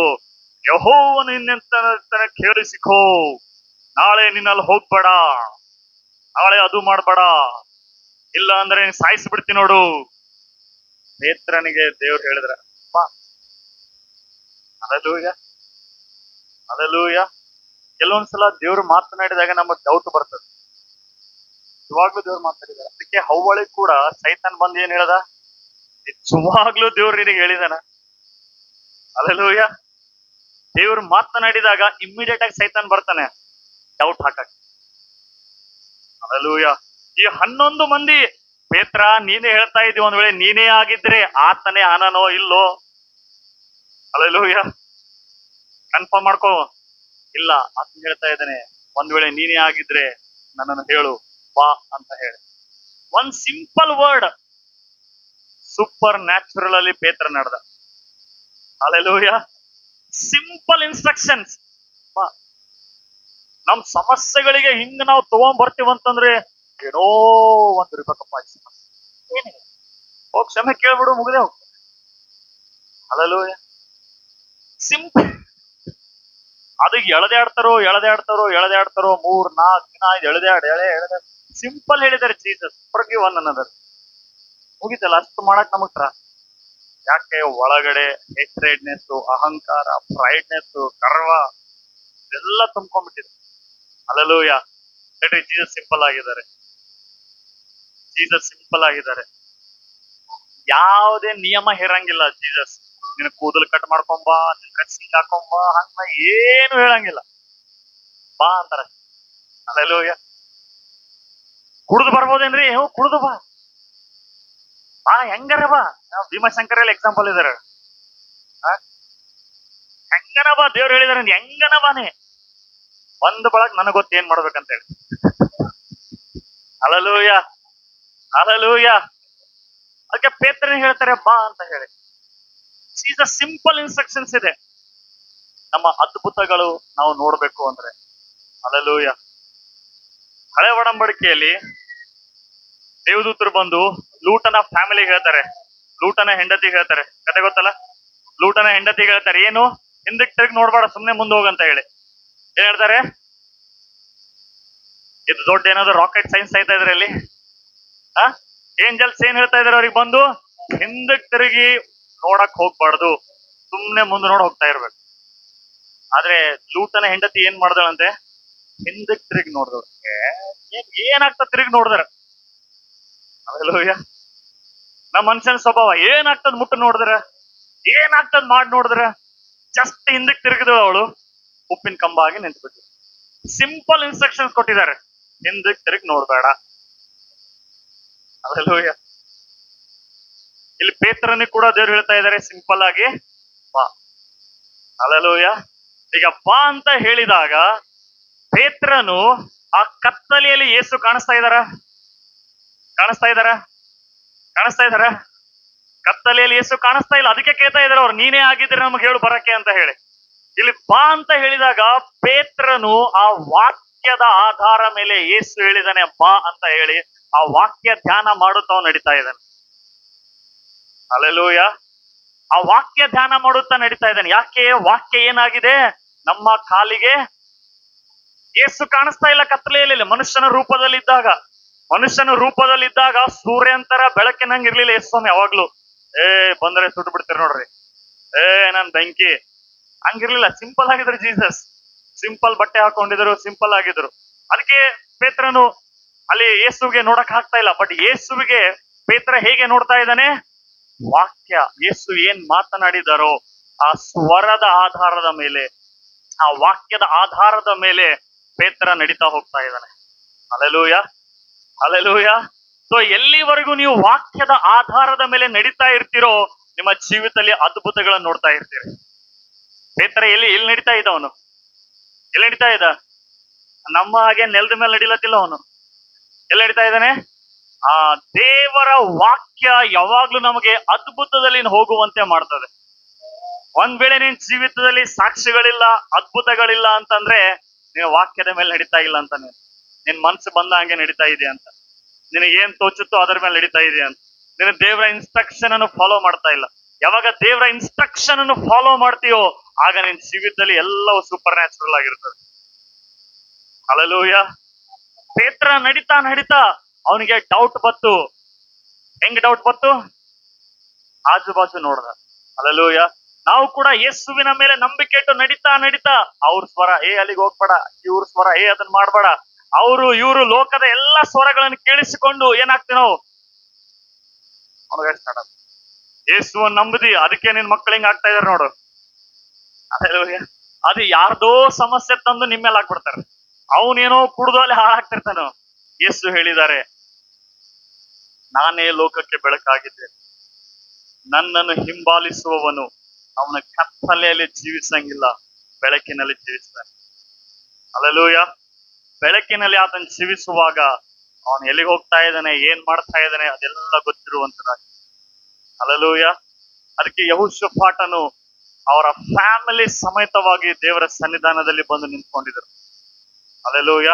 S1: ಯೆಹೋವನು ಇನ್ನೆಂತಾನೆ ಕೇಳಿಸಿಕೋ, ನಾಳೆ ನಿನ್ನಲ್ಲಿ ಹೋಗ್ಬೇಡ, ನಾಳೆ ಅದು ಮಾಡ್ಬೇಡ, ಇಲ್ಲ ಅಂದ್ರೆ ಸಾಯಿಸ್ಬಿಡ್ತೀನಿ ನೋಡು. ಪೇತ್ರನಿಗೆ ದೇವ್ರು ಹೇಳಿದ್ರ, ಹಲ್ಲೆಲೂಯ. ಹಲ್ಲೆಲೂಯ. ಕೆಲವೊಂದ್ಸಲ ದೇವ್ರು ಮಾತನಾಡಿದಾಗ ನಮಗ್ ಡೌಟ್ ಬರ್ತದೆ. ನಿಜವಾಗ್ಲೂ ದೇವ್ರು ಮಾತಾಡಿದಾರೆ. ಅದಕ್ಕೆ ಹವ್ವಳಿ ಕೂಡ ಸೈತಾನ್ ಬಂದ್ ಏನ್ ಹೇಳ್ದ? ನಿಜವಾಗ್ಲೂ ದೇವ್ರು ನಿನಗೆ ಹೇಳಿದಾನ? ಹಲ್ಲೆಲೂಯ. ದೇವ್ರು ಮಾತನಾಡಿದಾಗ ಇಮ್ಮಿಡಿಯೇಟ್ ಆಗಿ ಸೈತಾನ್ ಬರ್ತಾನೆ ಡೌಟ್ ಹಾಕಕ್. ಹಲ್ಲೆಲೂಯ. ಈ 11 ಮಂದಿ, ಪೇತ್ರ ನೀನೇ ಹೇಳ್ತಾ ಇದ್ದೀವಿ, ಒಂದ್ ವೇಳೆ ನೀನೇ ಆಗಿದ್ರೆ ಆತನೇ ಆನನೋ ಇಲ್ಲೋ? ಹಲ್ಲೆಲೂಯ. ಕನ್ಫರ್ಮ್ ಮಾಡ್ಕೋ. ಇಲ್ಲ, ಆತನ ಹೇಳ್ತಾ ಇದ್ದಾನೆ, ಒಂದ್ ವೇಳೆ ನೀನೇ ಆಗಿದ್ರೆ ನನ್ನನ್ನು ಹೇಳು, ಬಾ ಅಂತ ಹೇಳಿ. ಒಂದ್ ಸಿಂಪಲ್ ವರ್ಡ್ ಸೂಪರ್ ನ್ಯಾಚುರಲ್ ಅಲ್ಲಿ ಪೇತ್ರ ನಡೆದ. ಹಲ್ಲೆಲೂಯ. Simple instructions. ನಮ್ ಸಮಸ್ಯೆಗಳಿಗೆ ಹಿಂಗ ನಾವು ತಗೊಂಡ್ ಬರ್ತೀವಂತಂದ್ರೆ ಏನೋ ಒಂದ್ ಇರ್ಬೇಕಪ್ಪ. ಏನಿಲ್ಲ, ಹೋಗ್ ಕ್ಷಮೆ ಕೇಳ್ಬಿಡು, ಮುಗಿದೇ ಹೋಗ್. ಹಲ್ಲೆಲೂಯ. ಸಿಂಪಲ್. ಅದು ಎಳೆದಾಡ್ತಾರೋ 3-4 ದಿನ ಎಳೆದಾಡ್ ಸಿಂಪಲ್ ಹೇಳಿದಾರೆ ಜೀಸಸ್. Forgive one another. ಮುಗಿತಲ್ಲ, ಅಷ್ಟು ಮಾಡಕ್ ನಮಗ್ ಟ್ರಾ. ಯಾಕೆ? ಒಳಗಡೆ ಹೇಟ್ರೇಡ್ನೆಸ್, ಅಹಂಕಾರ, ಪ್ರೈಡ್ನೆಸ್, ಗರ್ವ ಎಲ್ಲ ತುಂಬ್ಕೊಂಡ್ಬಿಟ್ಟಿದೆ. ಹಲ್ಲೆಲೂಯ. ಹೇಳ್ರಿ, ಜೀಸಸ್ ಸಿಂಪಲ್ ಆಗಿದ್ದಾರೆ. ಜೀಸಸ್ ಸಿಂಪಲ್ ಆಗಿದ್ದಾರೆ. ಯಾವುದೇ ನಿಯಮ ಹೇರಂಗಿಲ್ಲ ಜೀಸಸ್. ನಿನ್ ಕೂದಲು ಕಟ್ ಮಾಡ್ಕೊಂಬಾ, ನಿನ್ ಕಟ್ಸಿಂಗ್ ಹಾಕೊಂಬಾ, ಹಂಗ ಏನು ಹೇಳಂಗಿಲ್ಲ. ಬಾ ಅಂತಾರ. ಹಲ್ಲೆಲೂಯ. ಕುಡ್ದು ಬರ್ಬೋದೇನ್ರಿ? ಕುಡ್ದು ಬಾ, ಹೆಂಗಾರ ಬಾ. ಭೀಮಾಶಂಕರಲ್ಲಿ ಎಕ್ಸಾಂಪಲ್ ಇದಾರೆ. ಹೆಂಗನ ಬಾ, ದೇವ್ರು ಹೇಳಿದಾರೆ, ಹೆಂಗನ ಬಾನೆ ಒಂದ್ ಬಳಕ್ ನನಗ್ ಗೊತ್ತ ಏನ್ ಮಾಡ್ಬೇಕಂತ ಹೇಳಿ. ಹಲ್ಲೆಲೂಯ. ಹಲ್ಲೆಲೂಯ. ಅದಕ್ಕೆ ಪೇತ್ರನಿಗೆ ಹೇಳ್ತಾರೆ ಬಾ ಅಂತ ಹೇಳಿ. ಈಸ್ ಸಿಂಪಲ್ ಇನ್ಸ್ಟ್ರಕ್ಷನ್ಸ್ ಇದೆ. ನಮ್ಮ ಅದ್ಭುತಗಳು ನಾವು ನೋಡ್ಬೇಕು ಅಂದ್ರೆ. ಹಲ್ಲೆಲೂಯ. ಹಳೆ ಒಡಂಬಡಿಕೆಯಲ್ಲಿ ದೇವದೂತರು ಬಂದು ಲೂಟನ ಫ್ಯಾಮಿಲಿ ಹೇಳ್ತಾರೆ, ಲೂಟನ ಹೆಂಡತಿ ಹೇಳ್ತಾರೆ. ಕತೆ ಗೊತ್ತಲ್ಲ? ಲೂಟನ ಹೆಂಡತಿ ಹೇಳ್ತಾರೆ ಏನು? ಹಿಂದಕ್ಕೆ ತಿರುಗಿ ನೋಡ್ಬೇಡ, ಸುಮ್ನೆ ಮುಂದೆ ಹೋಗಂತ ಹೇಳಿ. ಏನ್ ಹೇಳ್ತಾರೆ? ಇದು ದೊಡ್ಡ ಏನಾದ್ರು ರಾಕೆಟ್ ಸೈನ್ಸ್ ಆಯ್ತಾ ಇದ್ರೆ ಅಲ್ಲಿ? ಏಂಜಲ್ಸ್ ಏನ್ ಹೇಳ್ತಾ ಇದಾರೆ ಅವ್ರಿಗೆ? ಬಂದು ಹಿಂದಕ್ಕೆ ತಿರುಗಿ ನೋಡಕ್ ಹೋಗ್ಬಾರ್ದು, ಸುಮ್ನೆ ಮುಂದೆ ನೋಡ್ ಹೋಗ್ತಾ ಇರ್ಬೇಕು. ಆದ್ರೆ ಲೂಟನ ಹೆಂಡತಿ ಏನ್ ಮಾಡ್ದಳಂತೆ? ಹಿಂದಕ್ಕೆ ತಿರುಗಿ ನೋಡ್ದವ್ರು. ಏನಾಗ್ತದ ತಿರುಗಿ ನೋಡಿದ್ರ? ಹಲ್ಲೆಲೂಯ. ನಮ್ಮ ಮನುಷ್ಯನ ಸ್ವಭಾವ ಏನಾಗ್ತದ ಮುಟ್ಟು ನೋಡಿದ್ರ, ಏನಾಗ್ತದ ಮಾಡಿ ನೋಡಿದ್ರ, ಜಸ್ಟ್ ಹಿಂದಕ್ಕೆ ತಿರುಗಿದ ಅವಳು ಉಪ್ಪಿನ ಕಂಬ ಆಗಿ ನಿಂತ್ಬಿಟ್ಟು. ಸಿಂಪಲ್ ಇನ್ಸ್ಟ್ರಕ್ಷನ್ಸ್ ಕೊಟ್ಟಿದ್ದಾರೆ, ಹಿಂದಕ್ಕೆ ತಿರುಗಿ ನೋಡ್ಬೇಡ. ಹಲ್ಲೆಲೂಯ. ಇಲ್ಲಿ ಪೇತ್ರನಿಗೆ ಕೂಡ ದೇವ್ರು ಹೇಳ್ತಾ ಇದ್ದಾರೆ ಸಿಂಪಲ್ ಆಗಿ ಬಾ. ಹಲ್ಲೆಲೂಯ. ಈಗ ಬಾ ಅಂತ ಹೇಳಿದಾಗ ಪೇತ್ರನು ಆ ಕತ್ತಲೆಯಲ್ಲಿ ಯೇಸು ಕಾಣಿಸ್ತಾ ಇದಾರ? ಕತ್ತಲೆಯಲ್ಲಿ ಯೇಸು ಕಾಣಿಸ್ತಾ ಇಲ್ಲ. ಅದಕ್ಕೆ ಕೇಳ್ತಾ ಇದಾರೆ ಅವ್ರು, ನೀನೇ ಆಗಿದ್ರೆ ನಮ್ಗೆ ಹೇಳು ಬರಕ್ಕೆ ಅಂತ ಹೇಳಿ. ಇಲ್ಲಿ ಬಾ ಅಂತ ಹೇಳಿದಾಗ ಪೇತ್ರನು ಆ ವಾಕ್ಯದ ಆಧಾರ ಮೇಲೆ ಯೇಸು ಹೇಳಿದಾನೆ ಬಾ ಅಂತ ಹೇಳಿ ಆ ವಾಕ್ಯ ಧ್ಯಾನ ಮಾಡುತ್ತಾ ನಡೀತಾ ಇದ್ದಾನೆ. ಹಲ್ಲೆಲೂಯ. ಆ ವಾಕ್ಯ ಧ್ಯಾನ ಮಾಡುತ್ತಾ ನಡೀತಾ ಇದ್ದಾನೆ. ಯಾಕೆ? ವಾಕ್ಯ ಏನಾಗಿದೆ? ನಮ್ಮ ಕಾಲಿಗೆ ಯೇಸು ಕಾಣಿಸ್ತಾ ಇಲ್ಲ ಕತ್ತಲೆಯಲ್ಲಿ, ಮನುಷ್ಯನ ರೂಪದಲ್ಲಿದ್ದಾಗ ಸೂರ್ಯಂತರ ಬೆಳಕಿನಂಗಿರ್ಲಿಲ್ಲ ಯೇಸು ಸ್ವಾಮಿ. ಯಾವಾಗ್ಲೂ ಬಂದ್ರೆ ಸುಟ್ಟು ಬಿಡ್ತೀರಿ ನೋಡ್ರಿ, ನನ್ ಬೆಂಕಿ ಹಂಗಿರ್ಲಿಲ್ಲ. ಸಿಂಪಲ್ ಆಗಿದ್ರು ಜೀಸಸ್. ಸಿಂಪಲ್ ಬಟ್ಟೆ ಹಾಕೊಂಡಿದ್ರು, ಸಿಂಪಲ್ ಆಗಿದ್ರು. ಅದಕ್ಕೆ ಪೇತ್ರನು ಅಲ್ಲಿ ಯೇಸುವಿಗೆ ನೋಡಕ್ ಆಗ್ತಾ ಇಲ್ಲ. ಬಟ್ ಯೇಸುವಿಗೆ ಪೇತ್ರ ಹೇಗೆ ನೋಡ್ತಾ ಇದ್ದಾನೆ? ವಾಕ್ಯ, ಯೇಸು ಏನ್ ಮಾತನಾಡಿದಾರೋ ಆ ಸ್ವರದ ಆಧಾರದ ಮೇಲೆ, ಆ ವಾಕ್ಯದ ಆಧಾರದ ಮೇಲೆ ಪೇತ್ರ ನಡೀತಾ ಹೋಗ್ತಾ ಇದ್ದಾನೆ. Hallelujah, hallelujah. ಸೊ ಎಲ್ಲಿವರೆಗೂ ನೀವು ವಾಕ್ಯದ ಆಧಾರದ ಮೇಲೆ ನಡೀತಾ ಇರ್ತೀರೋ ನಿಮ್ಮ ಜೀವಿತದಲ್ಲಿ ಅದ್ಭುತಗಳನ್ನು ನೋಡ್ತಾ ಇರ್ತೀರಿ. ಪೇತ್ರ ಎಲ್ಲಿ ನಡೀತಾ ಇದ್ದ? ಅವನು ಎಲ್ಲಿ ನಡೀತಾ ಇದ್ದ? ನಮ್ಮ ಹಾಗೆ ನೆಲದ ಮೇಲೆ ನಡಿಲತ್ತಿಲ್ಲ ಅವನು. ಎಲ್ಲಿ ನಡೀತಾ ಇದ್ದಾನೆ? ಆ ದೇವರ ವಾಕ್ಯ ಯಾವಾಗ್ಲೂ ನಮಗೆ ಅದ್ಭುತದಲ್ಲಿ ಹೋಗುವಂತೆ ಮಾಡ್ತದೆ. ಒಂದ್ ವೇಳೆ ನಿನ್ ಜೀವಿತದಲ್ಲಿ ಸಾಕ್ಷಿಗಳಿಲ್ಲ, ಅದ್ಭುತಗಳಿಲ್ಲ ಅಂತಂದ್ರೆ ನೀನು ವಾಕ್ಯದ ಮೇಲೆ ನಡೀತಾ ಇಲ್ಲ ಅಂತ. ನಿನ್ ಮನ್ಸು ಬಂದ ಹಂಗೆ ನಡೀತಾ ಇದೆ ಅಂತ, ನಿನಗೆ ಏನ್ ತೋಚುತ್ತೋ ಅದರ ಮೇಲೆ ನಡೀತಾ ಇದೆ ಅಂತ. ನೀನು ದೇವರ ಇನ್ಸ್ಟ್ರಕ್ಷನ್ ಅನ್ನು ಫಾಲೋ ಮಾಡ್ತಾ ಇಲ್ಲ. ಯಾವಾಗ ದೇವರ ಇನ್ಸ್ಟ್ರಕ್ಷನ್ ಅನ್ನು ಫಾಲೋ ಮಾಡ್ತೀಯೋ ಆಗ ನಿನ್ ಜೀವಿತದಲ್ಲಿ ಎಲ್ಲವೂ ಸೂಪರ್ ನ್ಯಾಚುರಲ್ ಆಗಿರ್ತದೆ. ಹಲ್ಲೆಲೂಯ. ಪೇತ್ರ ನಡೀತಾ ನಡೀತಾ ಅವನಿಗೆ ಡೌಟ್ ಬತ್ತು. ಹೆಂಗ್ ಡೌಟ್ ಬತ್ತು? ಆಜು ಬಾಜು ನೋಡ್ದ. ಹಲ್ಲೆಲೂಯ. ನಾವು ಕೂಡ ಯೇಸುವಿನ ಮೇಲೆ ನಂಬಿಕೆ ಇಟ್ಟು ನಡೀತಾ ನಡೀತಾ ಅವ್ರ ಸ್ವರ, ಅಲ್ಲಿಗೆ ಹೋಗ್ಬೇಡ, ಇವ್ರ ಸ್ವರ, ಅದನ್ನ ಮಾಡ್ಬೇಡ, ಇವರು ಲೋಕದ ಎಲ್ಲಾ ಸ್ವರಗಳನ್ನು ಕೇಳಿಸಿಕೊಂಡು ಏನಾಗ್ತೀವಿ ನಾವು? ಯೇಸುವನ್ನ ನಂಬುದಿ, ಅದಕ್ಕೆ ನಿನ್ ಮಕ್ಕಳು ಹಿಂಗ್ ಆಗ್ತಾ ಇದಾರೆ ನೋಡು. ಹಲ್ಲೆಲೂಯ. ಅದು ಯಾರ್ದೋ ಸಮಸ್ಯೆ ತಂದು ನಿಮ್ಮ ಮೇಲೆ ಹಾಕ್ಬಿಡ್ತಾರೆ. ಅವನೇನೋ ಕುಡ್ದು ಅಲ್ಲಿ ಹಾಳಾಗ್ತಿರ್ತಾನ. ಯೇಸು ಹೇಳಿದ್ದಾರೆ, ನಾನೇ ಲೋಕಕ್ಕೆ ಬೆಳಕಾಗಿದ್ದೇನೆ. ನನ್ನನ್ನು ಹಿಂಬಾಲಿಸುವವನು ಅವನ ಕತ್ತಲೆಯಲ್ಲಿ ಜೀವಿಸಂಗಿಲ್ಲ, ಬೆಳಕಿನಲ್ಲಿ ಜೀವಿಸ್ತಾನೆ. ಹಲ್ಲೆಲೂಯ. ಬೆಳಕಿನಲ್ಲಿ ಆತನ ಜೀವಿಸುವಾಗ ಅವನು ಎಲ್ಲಿಗೆ ಹೋಗ್ತಾ ಇದ್ದಾನೆ, ಏನ್ ಮಾಡ್ತಾ ಇದ್ದಾನೆ ಅದೆಲ್ಲ ಗೊತ್ತಿರುವಂತದಾಗಿ. ಹಲ್ಲೆಲೂಯ. ಅದಕ್ಕೆ ಯೆಹೋಷಾಫಾಟನು ಅವರ ಫ್ಯಾಮಿಲಿ ಸಮೇತವಾಗಿ ದೇವರ ಸನ್ನಿಧಾನದಲ್ಲಿ ಬಂದು ನಿಂತ್ಕೊಂಡಿದ್ರು. ಹಲ್ಲೆಲೂಯ.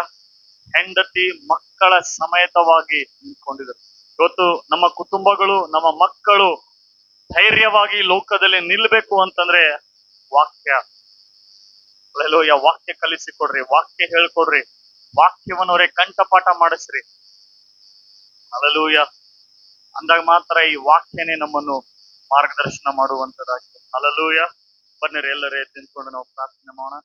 S1: ಹೆಂಡತಿ ಮಕ್ಕಳ ಸಮೇತವಾಗಿ ನಿಂತ್ಕೊಂಡಿದ್ರು. ಇವತ್ತು ನಮ್ಮ ಕುಟುಂಬಗಳು, ನಮ್ಮ ಮಕ್ಕಳು ಧೈರ್ಯವಾಗಿ ಲೋಕದಲ್ಲಿ ನಿಲ್ಬೇಕು ಅಂತಂದ್ರೆ ವಾಕ್ಯ. ಹಲ್ಲೆಲೂಯ. ವಾಕ್ಯ ಕಲಿಸಿಕೊಡ್ರಿ, ವಾಕ್ಯ ಹೇಳ್ಕೊಡ್ರಿ, ವಾಕ್ಯವನ್ನು ಅವರೇ ಕಂಠಪಾಠ ಮಾಡಿಸ್ರಿ. ಹಲ್ಲೆಲೂಯ. ಅಂದಾಗ ಮಾತ್ರ ಈ ವಾಕ್ಯನೇ ನಮ್ಮನ್ನು ಮಾರ್ಗದರ್ಶನ ಮಾಡುವಂತದಾಗಿದೆ. ಹಲ್ಲೆಲೂಯ. ಬನ್ನಿರಿ ಎಲ್ಲರೇ ನಿಂತ್ಕೊಂಡು ನಾವು ಪ್ರಾರ್ಥನೆ ಮಾಡೋಣ.